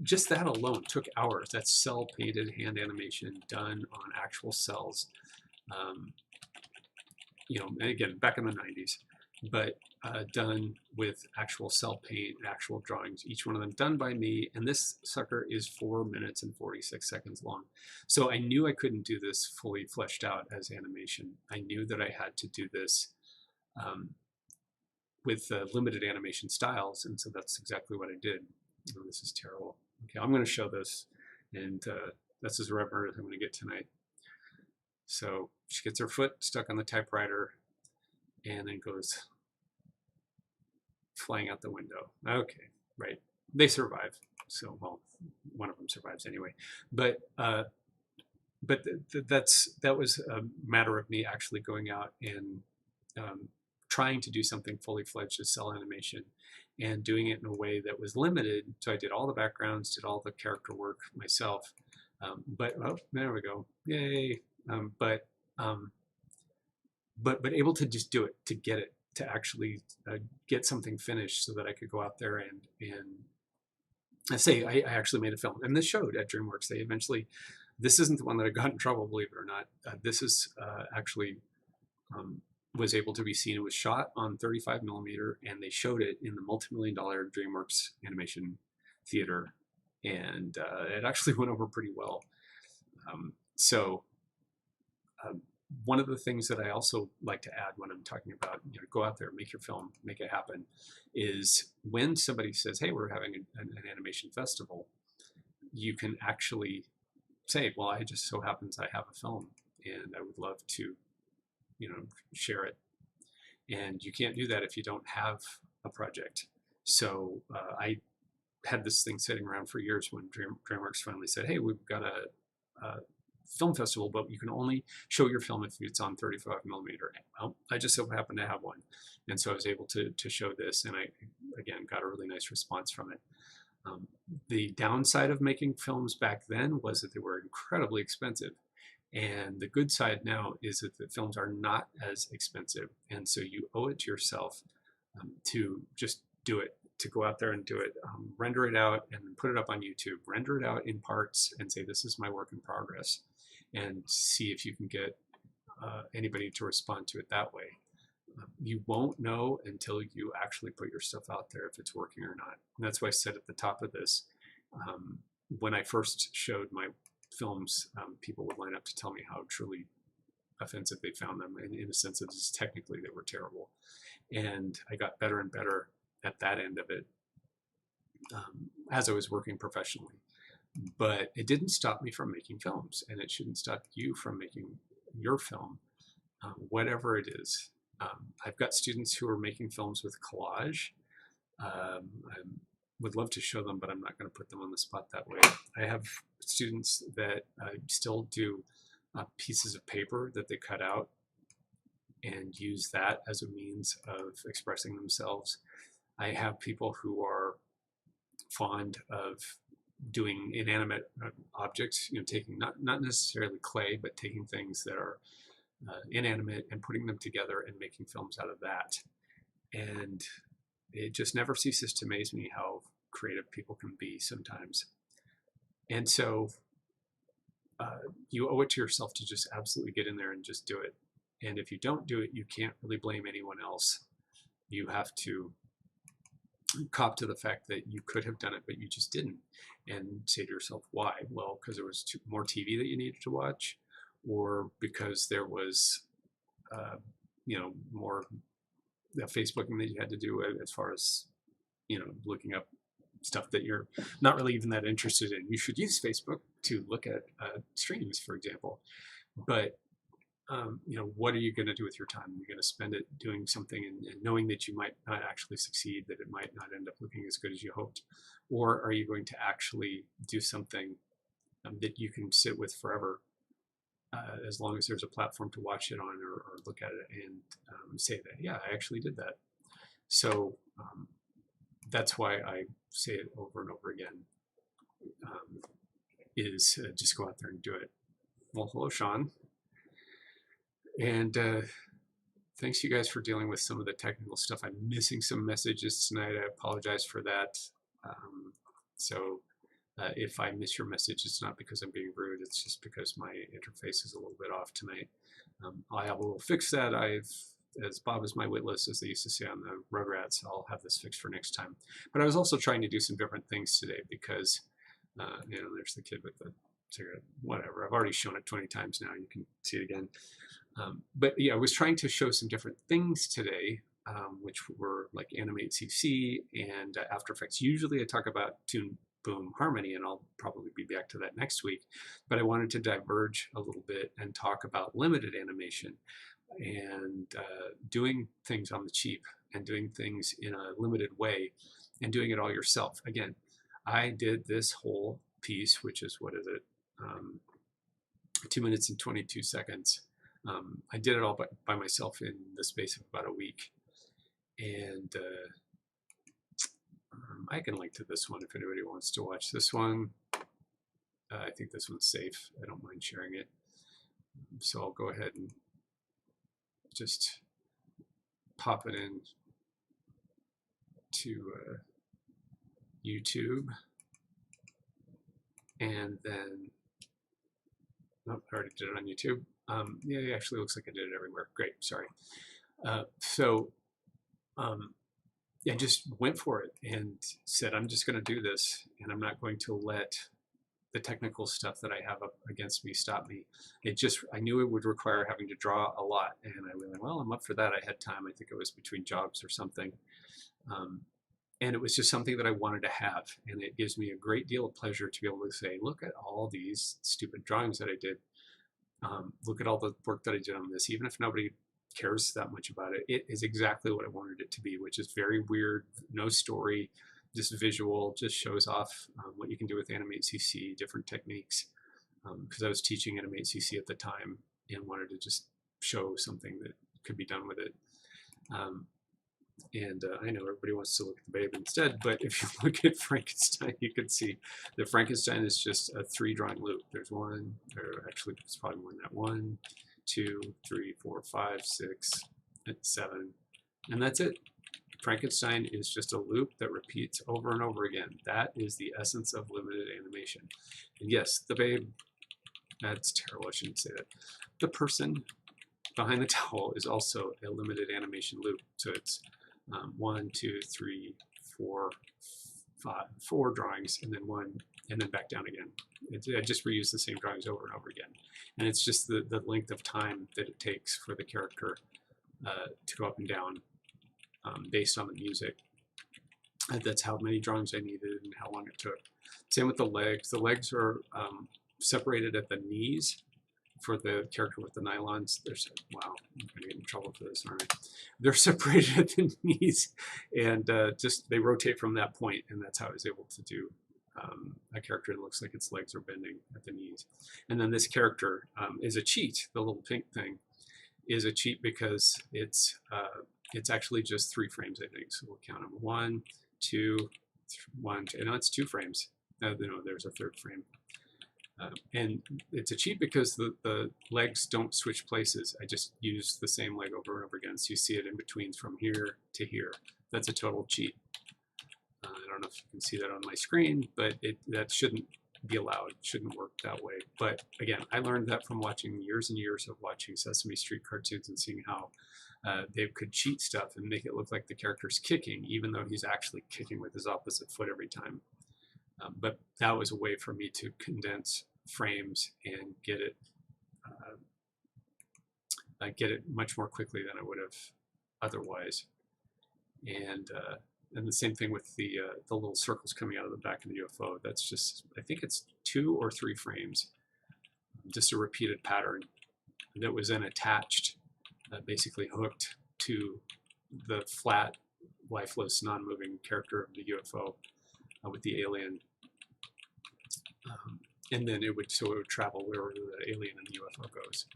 just that alone, took hours. That's cell painted hand animation done on actual cells. And again, back in the 90s, but done with actual cell paint, actual drawings, each one of them done by me. And this sucker is 4 minutes and 46 seconds long. So I knew I couldn't do this fully fleshed out as animation. I knew that I had to do this with limited animation styles. And so that's exactly what I did. This is terrible. Okay, I'm going to show this. And that's as reverent as I'm going to get tonight. So she gets her foot stuck on the typewriter and then goes flying out the window. Okay, right. they survive. So, well, one of them survives anyway. But that was a matter of me actually going out and trying to do something fully fledged as cell animation, and doing it in a way that was limited. So I did all the backgrounds, did all the character work myself. But oh, there we go, yay! But able to just do it, to get it, to actually get something finished, so that I could go out there and I say I actually made a film, and this showed at DreamWorks. They eventually, this isn't the one that I got in trouble, believe it or not. This is actually was able to be seen. It was shot on 35 millimeter, and they showed it in the multi-million-dollar DreamWorks animation theater, and it actually went over pretty well. One of the things that I also like to add when I'm talking about, go out there, make your film, make it happen, is when somebody says, hey, we're having an animation festival, you can actually say, well, I just so happens I have a film and I would love to, share it. And you can't do that if you don't have a project. So I had this thing sitting around for years when DreamWorks finally said, hey, we've got a film festival, but you can only show your film if it's on 35 millimeter. Well, I just so happened to have one. And so I was able to show this, and I, again, got a really nice response from it. The downside of making films back then was that they were incredibly expensive. And the good side now is that the films are not as expensive. And so you owe it to yourself to just do it, to go out there and do it, render it out and put it up on YouTube, render it out in parts and say, this is my work in progress, and see if you can get anybody to respond to it that way. You won't know until you actually put your stuff out there if it's working or not. And that's why I said at the top of this, when I first showed my films, people would line up to tell me how truly offensive they found them, in a sense that just technically they were terrible. And I got better and better at that end of it as I was working professionally. But it didn't stop me from making films, and it shouldn't stop you from making your film, whatever it is. I've got students who are making films with collage. I would love to show them, but I'm not going to put them on the spot that way. I have students that still do pieces of paper that they cut out and use that as a means of expressing themselves. I have people who are fond of doing inanimate objects, taking not necessarily clay, but taking things that are inanimate and putting them together and making films out of that. And it just never ceases to amaze me how creative people can be sometimes. And so you owe it to yourself to just absolutely get in there and just do it. And if you don't do it, you can't really blame anyone else. You have to cop to the fact that you could have done it, but you just didn't. And say to yourself, why? Well, because there was more TV that you needed to watch, or because there was, more Facebooking that you had to do as far as, looking up stuff that you're not really even that interested in. You should use Facebook to look at streams, for example. But what are you going to do with your time? You're going to spend it doing something and knowing that you might not actually succeed, that it might not end up looking as good as you hoped? Or are you going to actually do something that you can sit with forever, as long as there's a platform to watch it on or look at it and say that, yeah, I actually did that. So that's why I say it over and over again, is just go out there and do it. Well, hello, Sean. And thanks you guys for dealing with some of the technical stuff. I'm missing some messages tonight. I apologize for that. If I miss your message, it's not because I'm being rude. It's just because my interface is a little bit off tonight. I will fix that. As Bob is my witness, as they used to say on the Rugrats, I'll have this fixed for next time. But I was also trying to do some different things today because, there's the kid with the cigarette, whatever. I've already shown it 20 times now. You can see it again. But yeah, I was trying to show some different things today, which were like Animate CC and After Effects. Usually I talk about Tune, Boom, Harmony, and I'll probably be back to that next week. But I wanted to diverge a little bit and talk about limited animation and doing things on the cheap. and doing things in a limited way and doing it all yourself. Again, I did this whole piece, which is, what is it? 2 minutes and 22 seconds. I did it all by myself in the space of about a week. And I can link to this one if anybody wants to watch this one. I think this one's safe. I don't mind sharing it. So I'll go ahead and just pop it in to YouTube. And then, nope, I already did it on YouTube. Yeah, it actually looks like I did it everywhere. Great, sorry. I just went for it and said, I'm just going to do this, and I'm not going to let the technical stuff that I have up against me stop me. I knew it would require having to draw a lot, and I really, well, I'm up for that. I had time. I think it was between jobs or something. And it was just something that I wanted to have, and it gives me a great deal of pleasure to be able to say, look at all these stupid drawings that I did. Look at all the work that I did on this, even if nobody cares that much about it. It is exactly what I wanted it to be, which is very weird, no story, just visual, just shows off what you can do with Animate CC, different techniques, because I was teaching Animate CC at the time and wanted to just show something that could be done with it. I know everybody wants to look at the babe instead, but if you look at Frankenstein, you can see that Frankenstein is just a 3-drawing loop. There's one, or actually it's probably more than that. 1, 2, 3, 4, 5, 6, and 7, and that's it. Frankenstein is just a loop that repeats over and over again. That is the essence of limited animation. And yes, the babe, that's terrible, I shouldn't say that. The person behind the towel is also a limited animation loop. So it's 1, 2, 3, 4, 5, 4 drawings, and then 1, and then back down again. I just reuse the same drawings over and over again. And it's just the length of time that it takes for the character to go up and down based on the music. And that's how many drawings I needed and how long it took. Same with the legs. The legs are separated at the knees for the character with the nylons. Wow, I'm gonna get in trouble for this, aren't I? They're separated at the knees, and just they rotate from that point, and that's how I was able to do a character that looks like its legs are bending at the knees. And then this character is a cheat. The little pink thing is a cheat because it's actually just 3 frames, I think. So we'll count them: 1, 2, 1, 2. No, it's 2 frames. No, there's a 3rd frame. And it's a cheat because the legs don't switch places. I just use the same leg over and over again. So you see it in between from here to here. That's a total cheat. I don't know if you can see that on my screen, but that shouldn't be allowed. It shouldn't work that way. But again, I learned that from watching years and years of watching Sesame Street cartoons and seeing how they could cheat stuff and make it look like the character's kicking, even though he's actually kicking with his opposite foot every time. But that was a way for me to condense frames and get it much more quickly than I would have otherwise. And the same thing with the little circles coming out of the back of the UFO. That's just, I think it's 2 or 3 frames, just a repeated pattern that was then attached, basically hooked to the flat, lifeless, non-moving character of the UFO with the alien. And then it would travel wherever the alien and the UFO goes.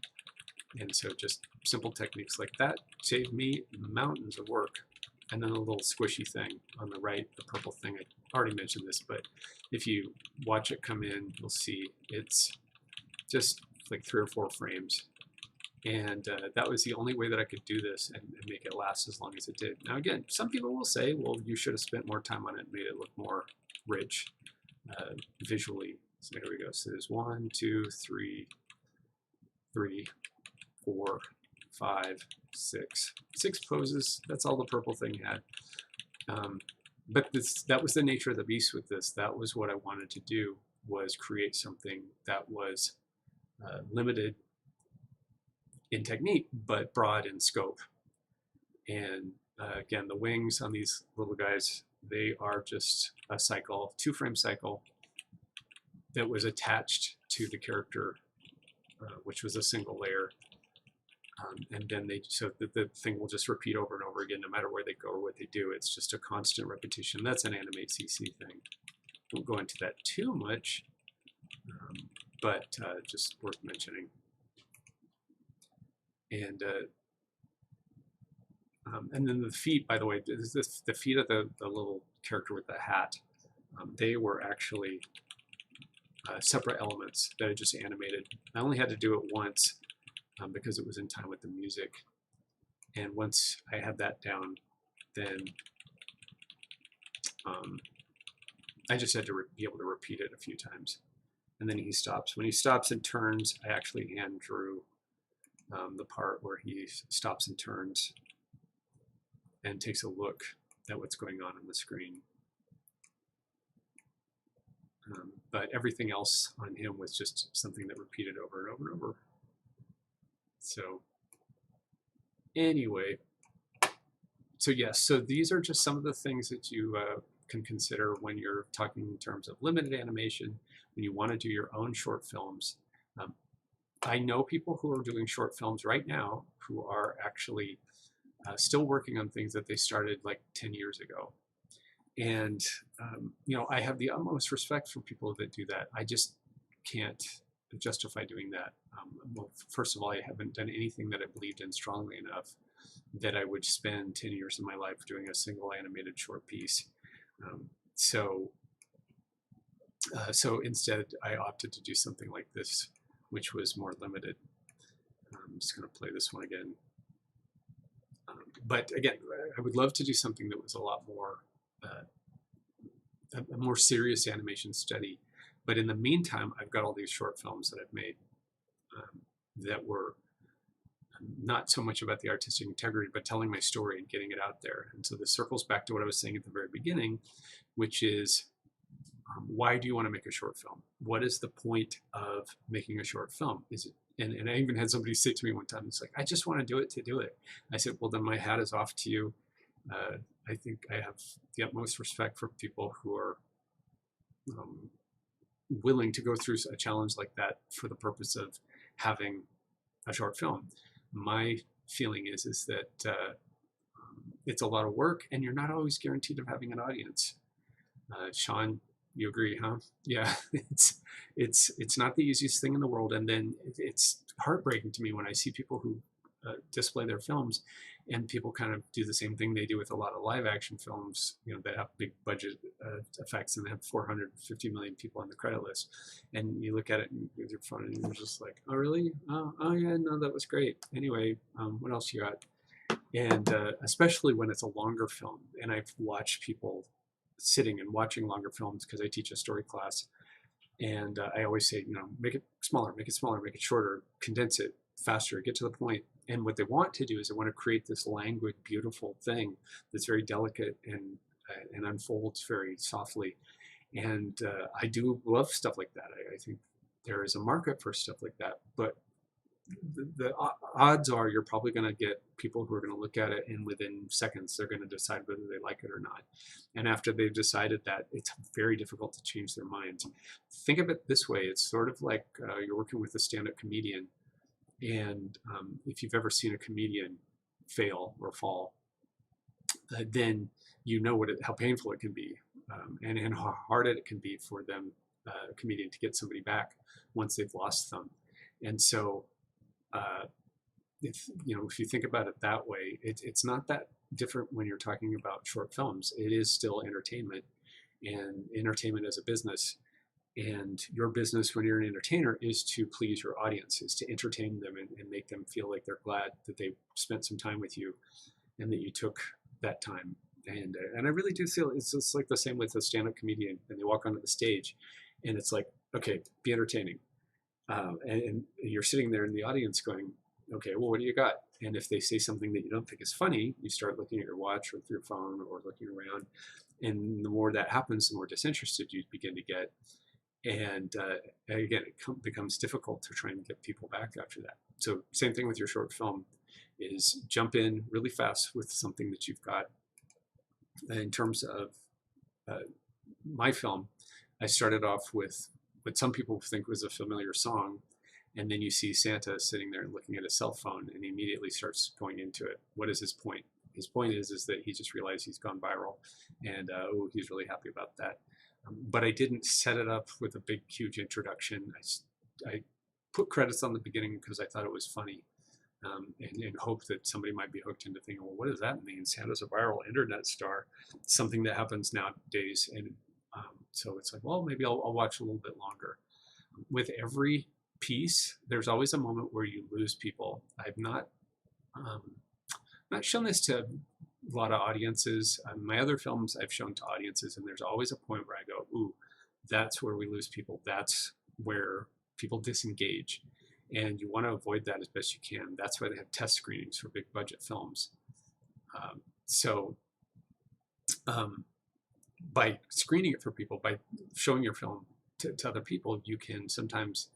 And so just simple techniques like that saved me mountains of work. And then a little squishy thing on the right, the purple thing, I already mentioned this, but if you watch it come in, you'll see it's just like 3 or 4 frames. And that was the only way that I could do this and make it last as long as it did. Now again, some people will say, well, you should have spent more time on it and made it look more rich visually. So here we go. So there's 1, 2, 3, 4, 5, 6 poses. That's all the purple thing had. But that was the nature of the beast with this. That was what I wanted to do, was create something that was limited in technique, but broad in scope. And again, the wings on these little guys, they are just a cycle, 2-frame cycle that was attached to the character, which was a single layer. And then so the thing will just repeat over and over again, no matter where they go or what they do. It's just a constant repetition. That's an Animate CC thing. Won't go into that too much, but just worth mentioning. And then the feet, by the way, the feet of the little character with the hat, they were actually separate elements that I just animated. I only had to do it once because it was in time with the music. And once I had that down, then I just had to be able to repeat it a few times. And then he stops. When he stops and turns, I actually hand drew the part where he stops and turns and takes a look at what's going on the screen. But everything else on him was just something that repeated over and over and over. So anyway, so yes, so these are just some of the things that you can consider when you're talking in terms of limited animation, when you want to do your own short films. I know people who are doing short films right now who are actually still working on things that they started like 10 years ago. And, you know, I have the utmost respect for people that do that. I just can't justify doing that. Well, first of all, I haven't done anything that I believed in strongly enough that I would spend 10 years of my life doing a single animated short piece. So instead, I opted to do something like this, which was more limited. I'm just going to play this one again. But again, I would love to do something that was a lot more, a more serious animation study. But in the meantime, I've got all these short films that I've made that were not so much about the artistic integrity, but telling my story and getting it out there. And so this circles back to what I was saying at the very beginning, which is, why do you want to make a short film? What is the point of making a short film? Is it, and I even had somebody say to me one time, it's like, I just want to do it to do it. I said, well, then my hat is off to you. I think I have the utmost respect for people who are willing to go through a challenge like that for the purpose of having a short film. My feeling is that it's a lot of work and you're not always guaranteed of having an audience. Sean, you agree, huh? Yeah, it's not the easiest thing in the world. And then it's heartbreaking to me when I see people who display their films and people kind of do the same thing they do with a lot of live action films, you know, that have big budget effects and they have 450 million people on the credit list. And you look at it with your phone and you're just like, oh, really? Oh yeah, no, that was great. Anyway, what else you got? And especially when it's a longer film. And I've watched people sitting and watching longer films because I teach a story class. And I always say, you know, make it smaller, make it shorter, condense it faster, get to the point. And what they want to do is they want to create this languid, beautiful thing that's very delicate and unfolds very softly. And I do love stuff like that. I think there is a market for stuff like that. But the odds are you're probably going to get people who are going to look at it and within seconds they're going to decide whether they like it or not. And after they've decided that, it's very difficult to change their minds. Think of it this way. It's sort of like you're working with a stand-up comedian. And if you've ever seen a comedian fail or fall, then you know how painful it can be and how hard it can be for them, a comedian, to get somebody back once they've lost them. And so if you think about it that way, it's not that different when you're talking about short films. It is still entertainment, and entertainment as a business. And your business when you're an entertainer is to please your audience, is to entertain them and make them feel like they're glad that they spent some time with you and that you took that time. And I really do feel it's just like the same with a stand-up comedian, and they walk onto the stage and it's like, okay, be entertaining. And you're sitting there in the audience going, okay, well, what do you got? And if they say something that you don't think is funny, you start looking at your watch or your phone or looking around. And the more that happens, the more disinterested you begin to get. And again, it becomes difficult to try and get people back after that. So same thing with your short film, is jump in really fast with something that you've got. In terms of my film, I started off with what some people think was a familiar song, And then you see Santa sitting there looking at his cell phone, and he immediately starts going into it. What is his point? His point is that he just realized he's gone viral, and he's really happy about that. But I didn't set it up with a big, huge introduction. I put credits on the beginning because I thought it was funny, and hope that somebody might be hooked into thinking, well, what does that mean? Santa's a viral internet star, something that happens nowadays. And so it's like, well, maybe I'll watch a little bit longer. With every piece, there's always a moment where you lose people. I've not shown this to a lot of audiences. My other films I've shown to audiences, and there's always a point where I go, ooh, that's where we lose people. That's where people disengage. And you want to avoid that as best you can. That's why they have test screenings for big budget films. By screening it for people, by showing your film to other people, you can sometimes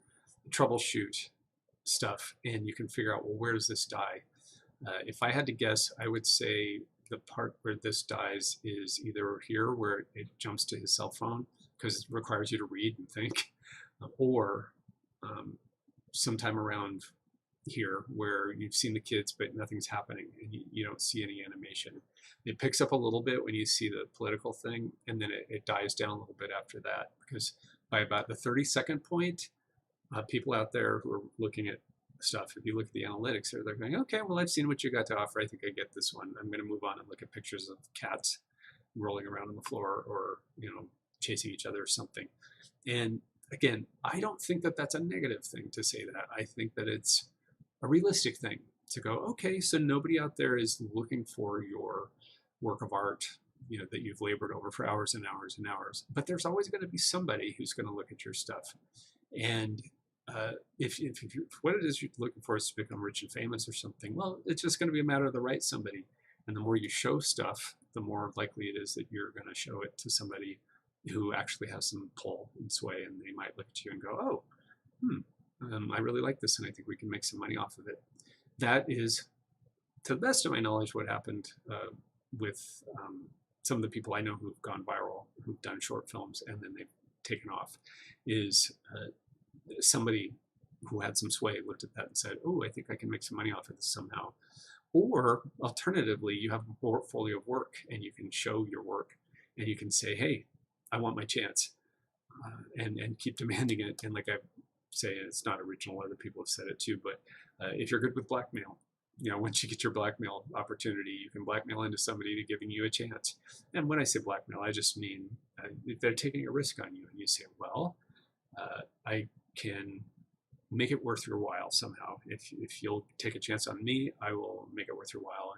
troubleshoot stuff, and you can figure out, well, where does this die? If I had to guess, I would say the part where this dies is either here where it jumps to his cell phone because it requires you to read and think, or sometime around here where you've seen the kids but nothing's happening and you don't see any animation. It picks up a little bit when you see the political thing, and then it dies down a little bit after that, because by about the 30-second point, people out there who are looking at stuff, if you look at the analytics, they're going, okay, well, I've seen what you got to offer. I think I get this one. I'm going to move on and look at pictures of cats rolling around on the floor, or chasing each other or something. And again, I don't think that that's a negative thing to say that. I think that it's a realistic thing to go, okay, so nobody out there is looking for your work of art, that you've labored over for hours and hours and hours. But there's always going to be somebody who's going to look at your stuff. And if what it is you're looking for is to become rich and famous or something, well, it's just going to be a matter of the right somebody. And the more you show stuff, the more likely it is that you're going to show it to somebody who actually has some pull and sway, and they might look at you and go, oh, I really like this, and I think we can make some money off of it. That is, to the best of my knowledge, what happened with some of the people I know who've gone viral, who've done short films, and then they've taken off, is somebody who had some sway looked at that and said, oh, I think I can make some money off of this somehow. Or alternatively, you have a portfolio of work, and you can show your work, and you can say, hey, I want my chance, and keep demanding it. And like I say, it's not original, other people have said it too, but if you're good with blackmail, once you get your blackmail opportunity, you can blackmail into somebody to giving you a chance. And when I say blackmail, I just mean if they're taking a risk on you, and you say, well, I can make it worth your while somehow. If you'll take a chance on me, I will make it worth your while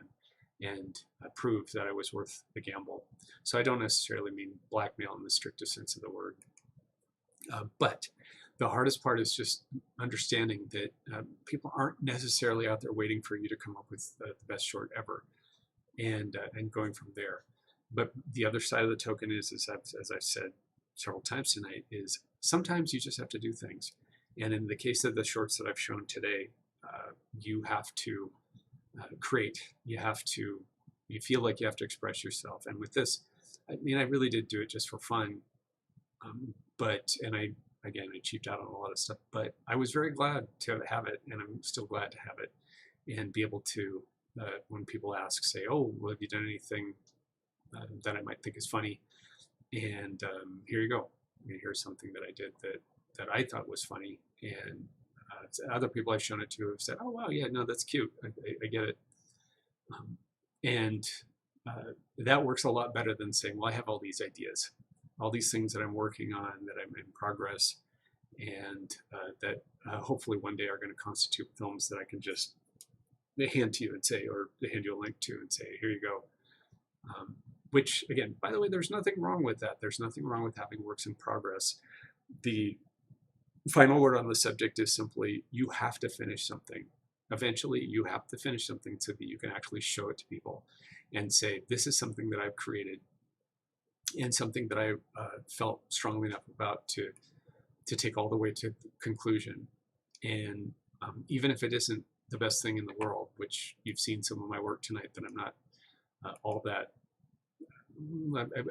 and prove that I was worth the gamble. So I don't necessarily mean blackmail in the strictest sense of the word. But the hardest part is just understanding that people aren't necessarily out there waiting for you to come up with the best short ever, and going from there. But the other side of the token is as I've said several times tonight, is sometimes you just have to do things. And in the case of the shorts that I've shown today, you have to create. You feel like you have to express yourself. And with this, I really did do it just for fun. And I cheaped out on a lot of stuff, but I was very glad to have it, and I'm still glad to have it, and be able to, when people ask, say, oh, well, have you done anything that I might think is funny? And here you go. Here's something that I did that I thought was funny, and other people I've shown it to have said, oh, wow, yeah, no, that's cute. I get it. That works a lot better than saying, well, I have all these ideas, all these things that I'm working on, that I'm in progress, and that hopefully one day are going to constitute films that I can just hand to you and say, or hand you a link to and say, here you go. Which, again, by the way, there's nothing wrong with that. There's nothing wrong with having works in progress. The final word on the subject is simply, you have to finish something. Eventually, you have to finish something so that you can actually show it to people and say, this is something that I've created, and something that I felt strongly enough about to take all the way to conclusion. And even if it isn't the best thing in the world, which you've seen some of my work tonight that I'm not all that,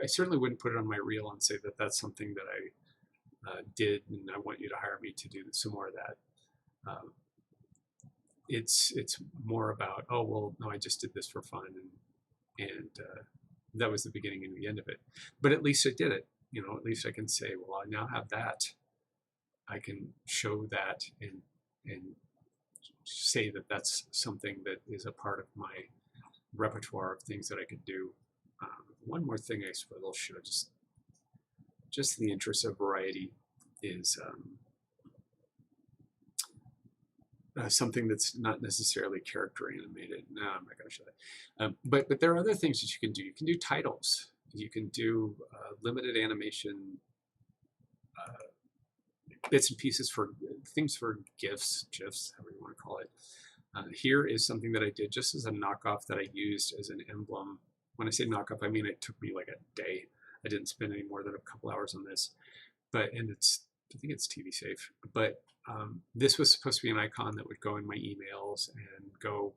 I certainly wouldn't put it on my reel and say that that's something that I did, and I want you to hire me to do some more of that. it's more about, oh well, no, I just did this for fun, and that was the beginning and the end of it. But at least I did it. You know, at least I can say, well, I now have that. I can show that and say that that's something that is a part of my repertoire of things that I could do. One more thing I suppose I'll show, just in the interest of variety, is something that's not necessarily character animated. No, I'm not going to show that. But there are other things that you can do. You can do titles. You can do limited animation bits and pieces for things for GIFs, however you want to call it. Here is something that I did just as a knockoff that I used as an emblem. When I say knockoff, I mean it took me like a day. I didn't spend any more than a couple hours on this, and I think it's TV safe. But this was supposed to be an icon that would go in my emails and go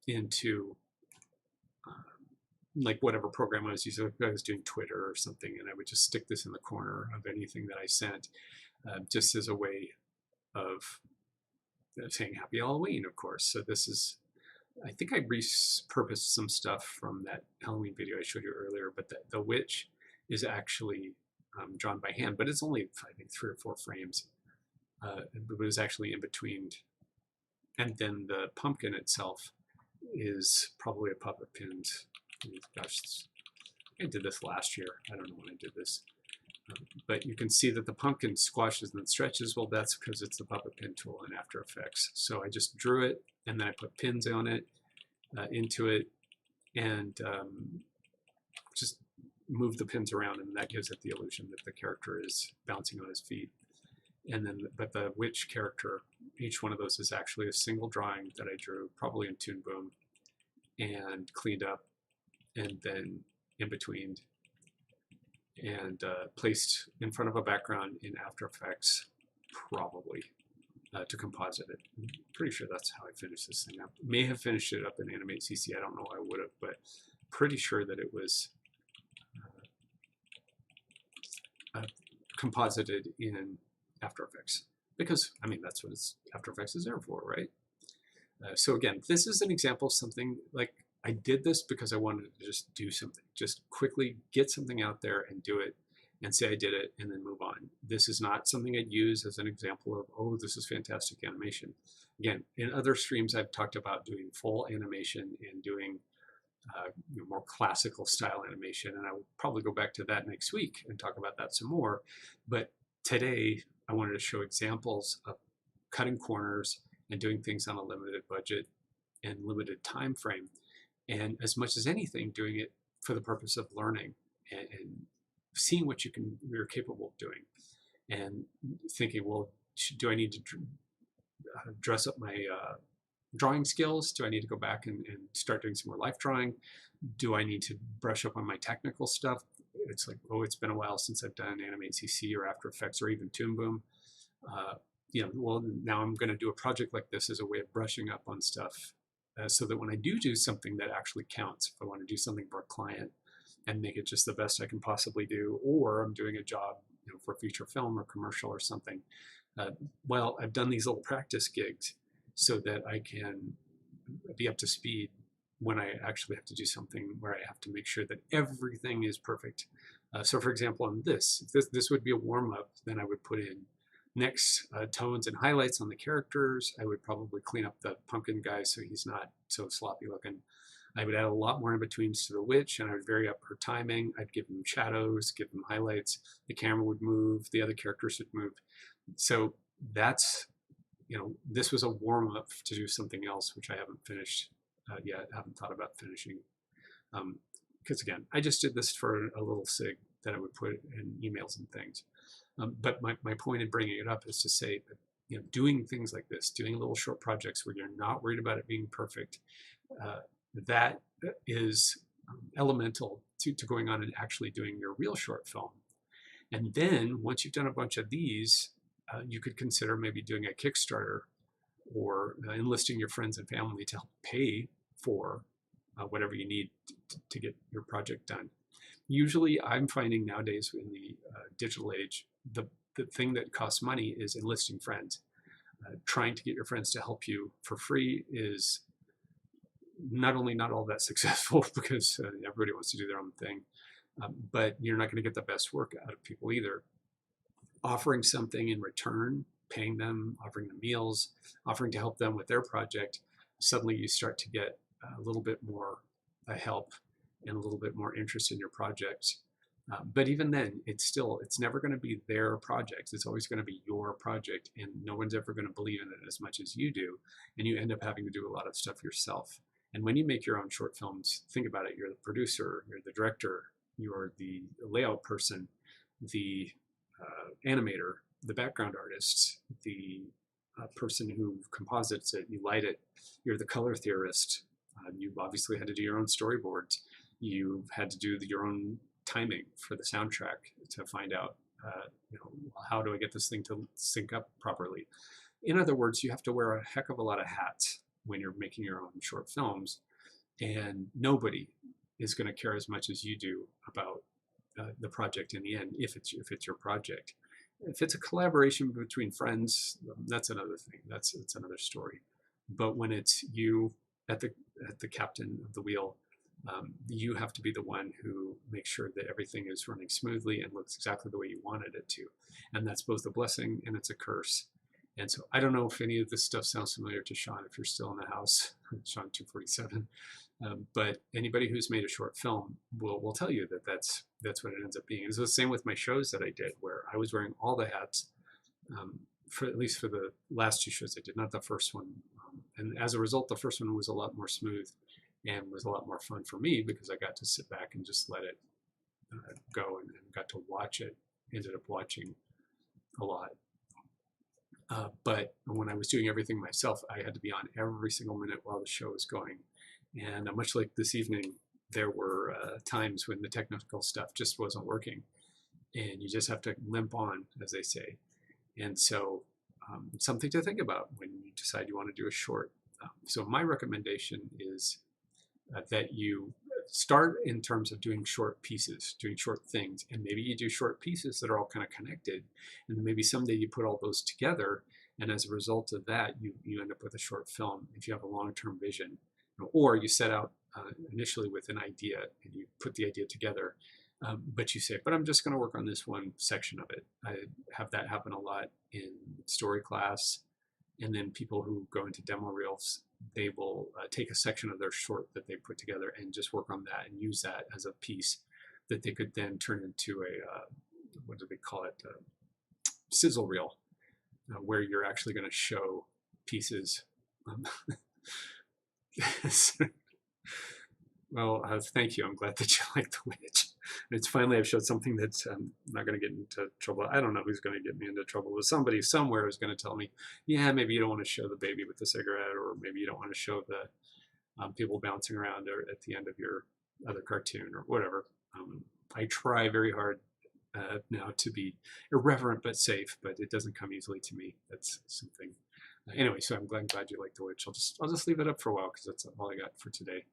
into like whatever program I was using. If I was doing Twitter or something, and I would just stick this in the corner of anything that I sent, just as a way of saying Happy Halloween, of course. So this is, I think I repurposed some stuff from that Halloween video I showed you earlier, but the witch is actually drawn by hand, but it's only, I think, 3 or 4 frames. It was actually in between. And then the pumpkin itself is probably a puppet pinned. Gosh, I did this last year. I don't know when I did this. But you can see that the pumpkin squashes and stretches. Well, that's because it's the puppet pin tool in After Effects. So I just drew it, and then I put pins on it, into it, and just move the pins around, and that gives it the illusion that the character is bouncing on his feet. And then, but the witch character, each one of those is actually a single drawing that I drew, probably in Toon Boom, and cleaned up, and then in between, and placed in front of a background in After Effects, probably, to composite it. I'm pretty sure that's how I finished this thing up. May have finished it up in Animate CC. I don't know. I would have, but pretty sure that it was composited in After Effects, because I mean that's what After Effects is there for, right? So again, this is an example of something like I did this because I wanted to just do something, just quickly get something out there and do it, and say I did it, and then move on. This is not something I'd use as an example of, oh, this is fantastic animation. Again, in other streams I've talked about doing full animation and doing more classical style animation, and I will probably go back to that next week and talk about that some more. But today I wanted to show examples of cutting corners and doing things on a limited budget and limited time frame, and as much as anything doing it for the purpose of learning and seeing what you're capable of doing, and thinking, well, do I need to dress up my drawing skills? Do I need to go back and start doing some more life drawing? Do I need to brush up on my technical stuff? It's like, oh, it's been a while since I've done Animate CC or After Effects or even Toon Boom. Well, now I'm going to do a project like this as a way of brushing up on stuff, so that when I do something that actually counts, if I want to do something for a client and make it just the best I can possibly do, or I'm doing a job, for a feature film or commercial or something, well, I've done these little practice gigs so that I can be up to speed when I actually have to do something where I have to make sure that everything is perfect. So for example, on this would be a warm-up. Then I would put in next tones and highlights on the characters. I would probably clean up the pumpkin guy so he's not so sloppy looking. I would add a lot more in-betweens to the witch, and I would vary up her timing. I'd give them shadows, give them highlights. The camera would move, the other characters would move. So that's, this was a warm-up to do something else, which I haven't finished yet, haven't thought about finishing. Because again, I just did this for a little sig that I would put in emails and things. But my point in bringing it up is to say that, doing things like this, doing little short projects where you're not worried about it being perfect, that is elemental to going on and actually doing your real short film. And then once you've done a bunch of these, you could consider maybe doing a Kickstarter or enlisting your friends and family to help pay for whatever you need to get your project done. Usually I'm finding nowadays in the digital age, the the thing that costs money is enlisting friends. Trying to get your friends to help you for free is not only not all that successful because everybody wants to do their own thing, but you're not going to get the best work out of people either. Offering something in return, paying them, offering them meals, offering to help them with their project, suddenly you start to get a little bit more help and a little bit more interest in your project. But even then, it's never going to be their project. It's always going to be your project, and no one's ever going to believe in it as much as you do, and you end up having to do a lot of stuff yourself. And when you make your own short films, think about it. You're the producer, you're the director, you're the layout person, the animator, the background artist, the person who composites it, you light it, you're the color theorist. You've obviously had to do your own storyboards. You've had to do your own timing for the soundtrack to find out, how do I get this thing to sync up properly? In other words, you have to wear a heck of a lot of hats when you're making your own short films, and nobody is going to care as much as you do about the project in the end, if it's your project. If it's a collaboration between friends, that's another thing. That's another story. But when it's you at the captain of the wheel, you have to be the one who makes sure that everything is running smoothly and looks exactly the way you wanted it to. And that's both a blessing and it's a curse. And so I don't know if any of this stuff sounds familiar to Sean, if you're still in the house, Sean 247. But anybody who's made a short film will tell you that that's what it ends up being. And it's the same with my shows that I did, where I was wearing all the hats, for at least for the last two shows I did, not the first one. And as a result, the first one was a lot more smooth and was a lot more fun for me because I got to sit back and just let it go and got to watch it. Ended up watching a lot. But when I was doing everything myself, I had to be on every single minute while the show was going. And much like this evening, there were times when the technical stuff just wasn't working. And you just have to limp on, as they say. And so something to think about when you decide you want to do a short. So my recommendation is that you start in terms of doing short pieces, doing short things, and maybe you do short pieces that are all kind of connected, and then maybe someday you put all those together, and as a result of that, you end up with a short film if you have a long-term vision. Or you set out initially with an idea and you put the idea together, but you say, but I'm just going to work on this one section of it. I have that happen a lot in story class, and then people who go into demo reels, they will take a section of their short that they put together and just work on that and use that as a piece that they could then turn into a, what do they call it, sizzle reel, where you're actually going to show pieces. Well, thank you. I'm glad that you like the witch. It's finally I've showed something that's not going to get into trouble. I don't know who's going to get me into trouble, but somebody somewhere is going to tell me, yeah, maybe you don't want to show the baby with the cigarette, or maybe you don't want to show the people bouncing around or at the end of your other cartoon or whatever. I try very hard now to be irreverent but safe, but it doesn't come easily to me. That's something. Anyway, so I'm glad you like the witch. I'll just leave it up for a while because that's all I got for today.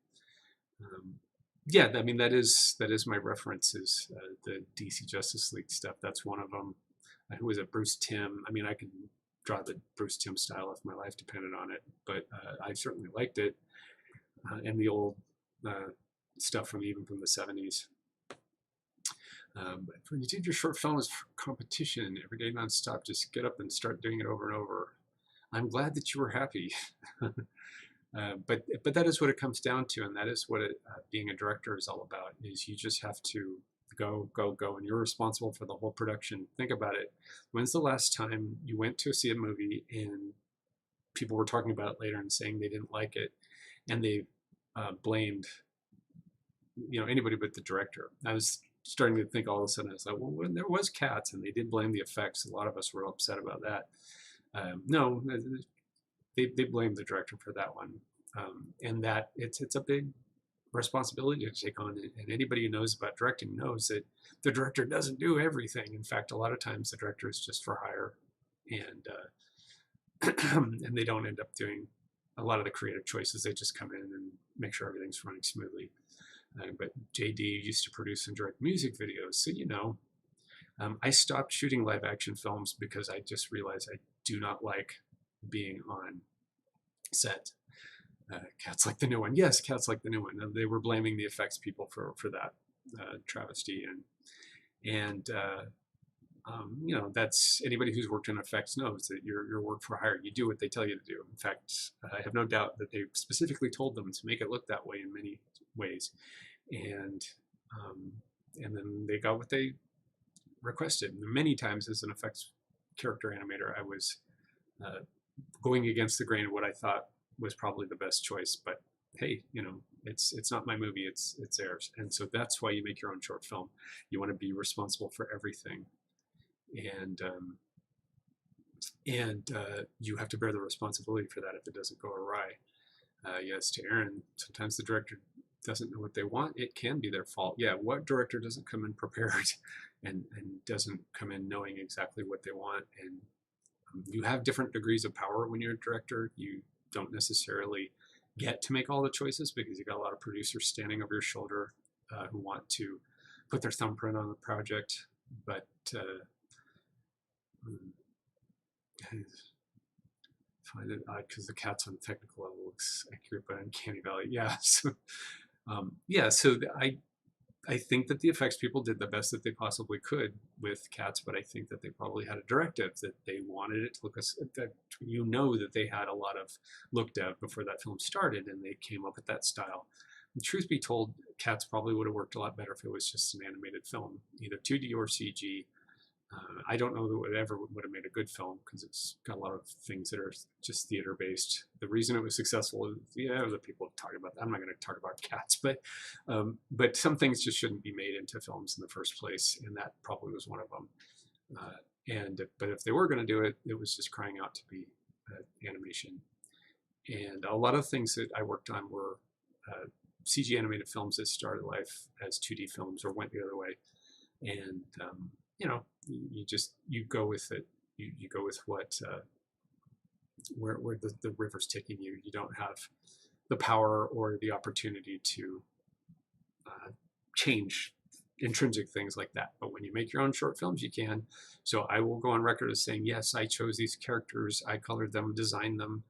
Yeah, I mean that is my reference is the DC Justice League stuff. That's one of them. Who was it? Bruce Timm. I mean, I could draw the Bruce Timm style if my life depended on it, but I certainly liked it. And the old stuff from the 70s. But when you did your short films for competition every day nonstop, just get up and start doing it over and over. I'm glad that you were happy. But that is what it comes down to, and that is what being a director is all about, is you just have to go, and you're responsible for the whole production. Think about it. When's the last time you went to see a movie and people were talking about it later and saying they didn't like it, and they blamed anybody but the director? I was starting to think all of a sudden, I was like, well, when there was Cats and they did blame the effects, a lot of us were upset about that. No, they blamed the director for that one, and that it's a big responsibility to take on. And anybody who knows about directing knows that the director doesn't do everything. In fact, a lot of times the director is just for hire, and and they don't end up doing a lot of the creative choices. They just come in and make sure everything's running smoothly. But JD used to produce and direct music videos, so I stopped shooting live action films because I just realized I do not like being on set. Cats Like the New One. Yes, Cats Like the New One. They were blaming the effects people for that travesty, and you know, that's anybody who's worked in effects knows that you're work for hire. You do what they tell you to do. In fact, I have no doubt that they specifically told them to make it look that way in many ways, and um, and then they got what they requested. And many times, as an effects character animator, I was uh, going against the grain of what I thought was probably the best choice. But hey, you know, it's not my movie; it's theirs, and so that's why you make your own short film. You want to be responsible for everything, and you have to bear the responsibility for that if it doesn't go awry. Yes, to Aaron, sometimes the director doesn't know what they want. It can be their fault. Yeah, what director doesn't come in prepared and doesn't come in knowing exactly what they want? And you have different degrees of power when you're a director. You don't necessarily get to make all the choices because you got a lot of producers standing over your shoulder who want to put their thumbprint on the project. But I find it odd because the cats on technical level looks accurate, but Uncanny Valley, yeah. So, yeah, so I think that the effects people did the best that they possibly could with cats, but I think that they probably had a directive that they wanted it to look that you know that they had a lot of look dev before that film started, and they came up with that style. And truth be told, Cats probably would have worked a lot better if it was just an animated film, either 2D or CG. I don't know that it ever would have made a good film because it's got a lot of things that are just theater based. The reason it was successful, yeah, the people have talked about that. I'm not going to talk about Cats, but some things just shouldn't be made into films in the first place, and that probably was one of them. But if they were going to do it, it was just crying out to be animation. And a lot of things that I worked on were CG animated films that started life as 2D films or went the other way, and you know, you go with it. You go with what where the river's taking you. You don't have the power or the opportunity to change intrinsic things like that. But when you make your own short films, you can. So I will go on record as saying, yes, I chose these characters, I colored them, designed them.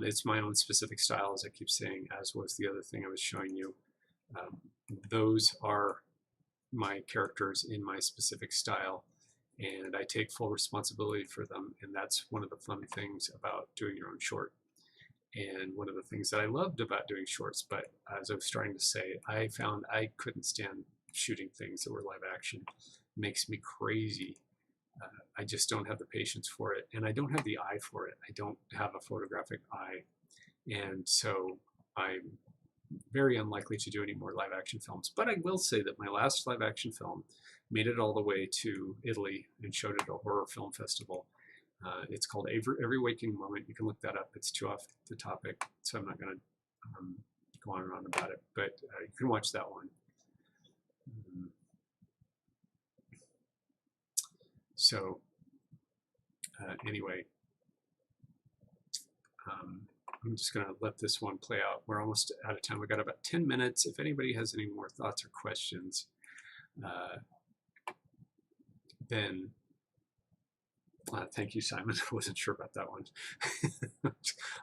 It's my own specific style, as I keep saying, as was the other thing I was showing you. Those are my characters in my specific style, and I take full responsibility for them. And that's one of the fun things about doing your own short, and one of the things that I loved about doing shorts. But as I was starting to say, I found I couldn't stand shooting things that were live action. It makes me crazy. I just don't have the patience for it, and I don't have the eye for it. I don't have a photographic eye, and so I'm very unlikely to do any more live action films. But I will say that my last live action film made it all the way to Italy and showed at a horror film festival. It's called Every Waking Moment. You can look that up. It's too off the topic, so I'm not going to go on and on about it. But you can watch that one. So anyway, I'm just going to let this one play out. We're almost out of time. We got about 10 minutes. If anybody has any more thoughts or questions, then thank you, Simon. I wasn't sure about that one.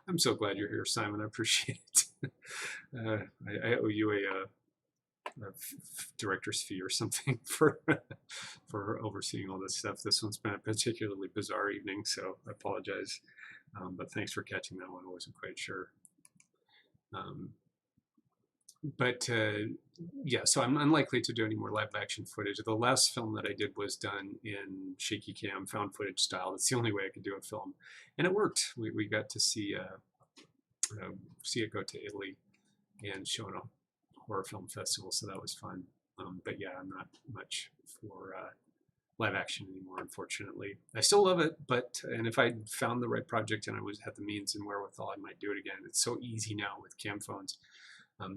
I'm so glad you're here, Simon. I appreciate it. I owe you a director's fee or something for overseeing all this stuff. This one's been a particularly bizarre evening, so I apologize. But thanks for catching that one. I wasn't quite sure. Yeah, so I'm unlikely to do any more live action footage. The last film that I did was done in shaky cam, found footage style. That's the only way I could do a film, and it worked. We got to see it go to Italy and show it on a horror film festival, so that was fun. But yeah, I'm not much for live action anymore, unfortunately. I still love it, and if I found the right project and I had the means and wherewithal, I might do it again. It's so easy now with cam phones.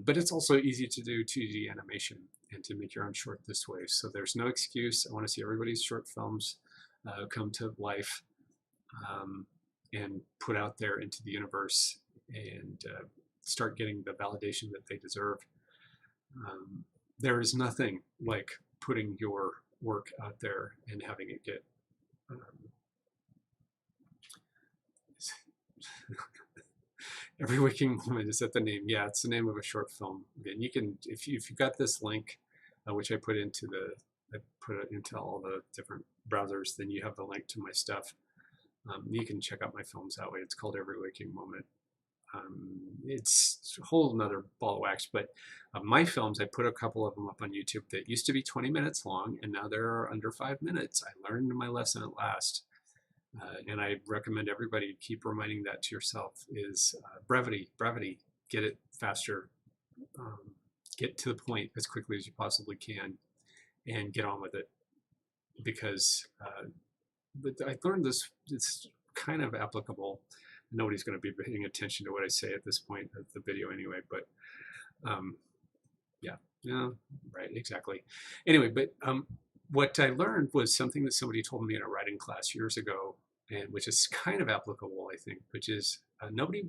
But it's also easy to do 2D animation and to make your own short this way. So there's no excuse. I want to see everybody's short films come to life and put out there into the universe and start getting the validation that they deserve. There is nothing like putting your work out there and having it get Every Waking Moment. Is that the name? Yeah, it's the name of a short film. And you can, if you got this link, which I put into all the different browsers, then you have the link to my stuff. You can check out my films that way. It's called Every Waking Moment. It's a whole nother ball of wax, but my films, I put a couple of them up on YouTube that used to be 20 minutes long, and now they're under 5 minutes. I learned my lesson at last. And I recommend everybody keep reminding that to yourself is brevity, get it faster, get to the point as quickly as you possibly can, and get on with it. Because but I learned this, it's kind of applicable. Nobody's going to be paying attention to what I say at this point of the video anyway, but yeah, right, exactly. Anyway, but what I learned was something that somebody told me in a writing class years ago, and which is kind of applicable, I think, which is nobody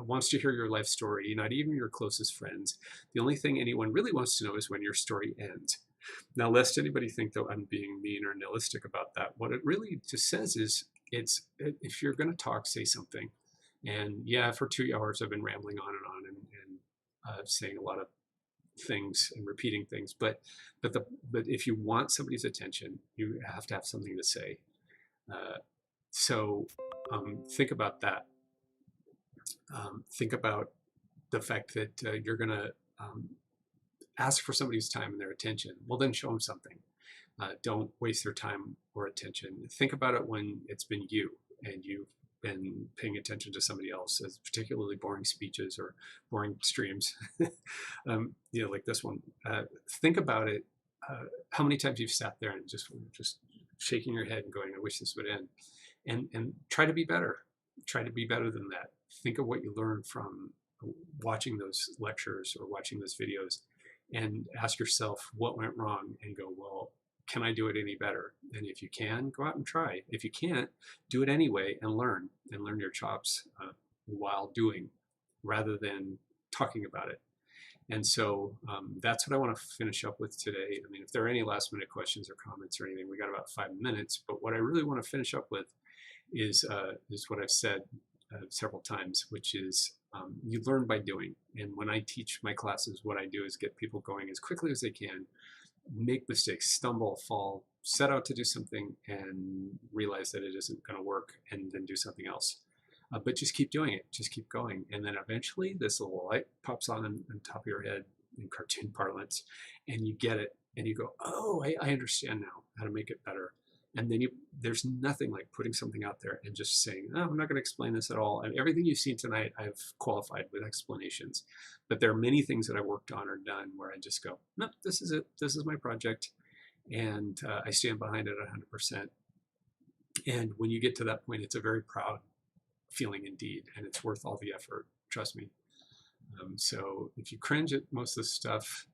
wants to hear your life story, not even your closest friends. The only thing anyone really wants to know is when your story ends. Now, lest anybody think that I'm being mean or nihilistic about that, what it really just says is, if you're going to talk, say something. And yeah, for 2 hours I've been rambling on and saying a lot of things and repeating things, but if you want somebody's attention, you have to have something to say. So think about that. Think about the fact that you're going to ask for somebody's time and their attention. Well, then show them something. Don't waste their time or attention. Think about it when it's been you and you've been paying attention to somebody else, as particularly boring speeches or boring streams, like this one. Think about it. How many times you've sat there and just shaking your head and going, I wish this would end. And try to be better. Try to be better than that. Think of what you learned from watching those lectures or watching those videos, and ask yourself what went wrong, and go, well, can I do it any better? And if you can, go out and try. If you can't, do it anyway and learn your chops while doing, rather than talking about it. And so that's what I want to finish up with today. I mean, if there are any last minute questions or comments or anything, we got about 5 minutes, but what I really want to finish up with is what I've said several times, which is you learn by doing. And when I teach my classes, what I do is get people going as quickly as they can, make mistakes, stumble, fall, set out to do something and realize that it isn't going to work, and then do something else. But just keep doing it, just keep going. And then eventually this little light pops on top of your head in cartoon parlance, and you get it, and you go, oh, I understand now how to make it better. And then there's nothing like putting something out there and just saying, oh, I'm not going to explain this at all. And everything you've seen tonight, I've qualified with explanations. But there are many things that I worked on or done where I just go, no, this is it. This is my project. And I stand behind it 100%. And when you get to that point, it's a very proud feeling indeed. And it's worth all the effort. Trust me. So if you cringe at most of the stuff,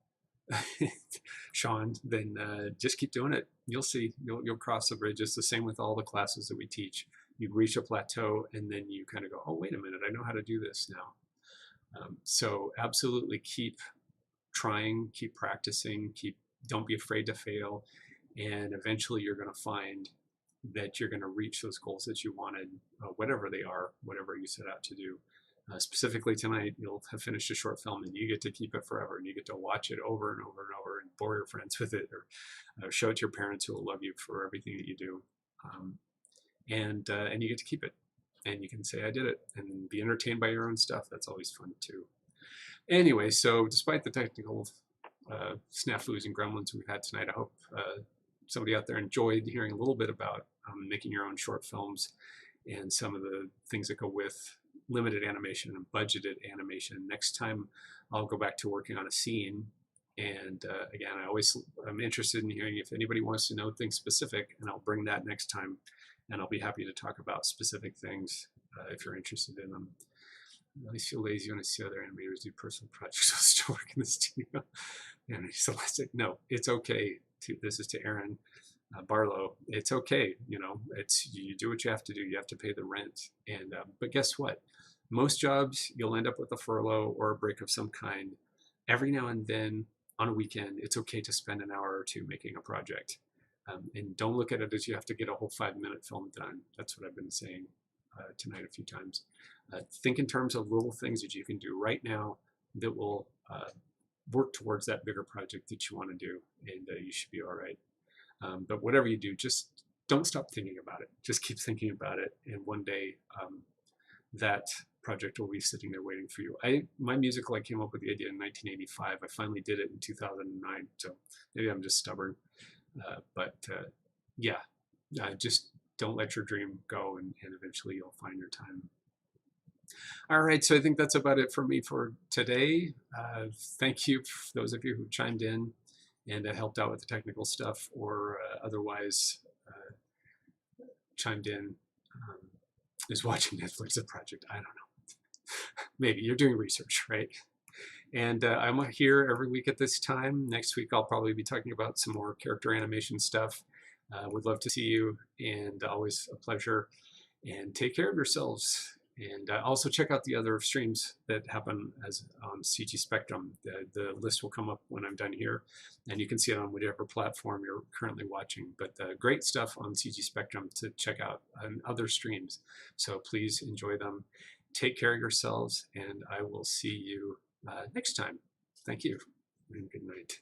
Sean, then just keep doing it. You'll see, you'll cross the bridge. It's the same with all the classes that we teach. You reach a plateau and then you kind of go, oh, wait a minute, I know how to do this now. So absolutely keep trying, keep practicing, don't be afraid to fail. And eventually you're going to find that you're going to reach those goals that you wanted, whatever they are, whatever you set out to do. Specifically tonight, you'll have finished a short film and you get to keep it forever, and you get to watch it over and over and over and bore your friends with it, or show it to your parents who will love you for everything that you do. And you get to keep it, and you can say, I did it, and be entertained by your own stuff. That's always fun too. Anyway, so despite the technical snafus and gremlins we've had tonight, I hope somebody out there enjoyed hearing a little bit about making your own short films and some of the things that go with limited animation and budgeted animation. Next time I'll go back to working on a scene, and again, I'm interested in hearing if anybody wants to know things specific, and I'll bring that next time, and I'll be happy to talk about specific things if you're interested in them. I always feel lazy when I see other animators do personal projects. I still work in the studio. And so I said, no, it's okay. This is to Aaron Barlow. It's okay, you do what you have to do. You have to pay the rent. And but guess what? Most jobs, you'll end up with a furlough or a break of some kind. Every now and then, on a weekend, it's okay to spend an hour or two making a project. And don't look at it as you have to get a whole 5-minute film done. That's what I've been saying tonight a few times. Think in terms of little things that you can do right now that will work towards that bigger project that you want to do, and you should be all right. But whatever you do, just don't stop thinking about it. Just keep thinking about it, and one day that project will be sitting there waiting for you. My musical, I came up with the idea in 1985. I finally did it in 2009, so maybe I'm just stubborn. Yeah, just don't let your dream go, and eventually you'll find your time. All right, so I think that's about it for me for today. Thank you for those of you who chimed in and helped out with the technical stuff, or otherwise chimed in, is watching Netflix a project. I don't know. Maybe you're doing research, right? And I'm here every week at this time. Next week, I'll probably be talking about some more character animation stuff. Would love to see you, and always a pleasure. And take care of yourselves. And also check out the other streams that happen as on CG Spectrum. The list will come up when I'm done here, and you can see it on whatever platform you're currently watching. But great stuff on CG Spectrum to check out on other streams. So please enjoy them. Take care of yourselves, and I will see you next time. Thank you, and good night.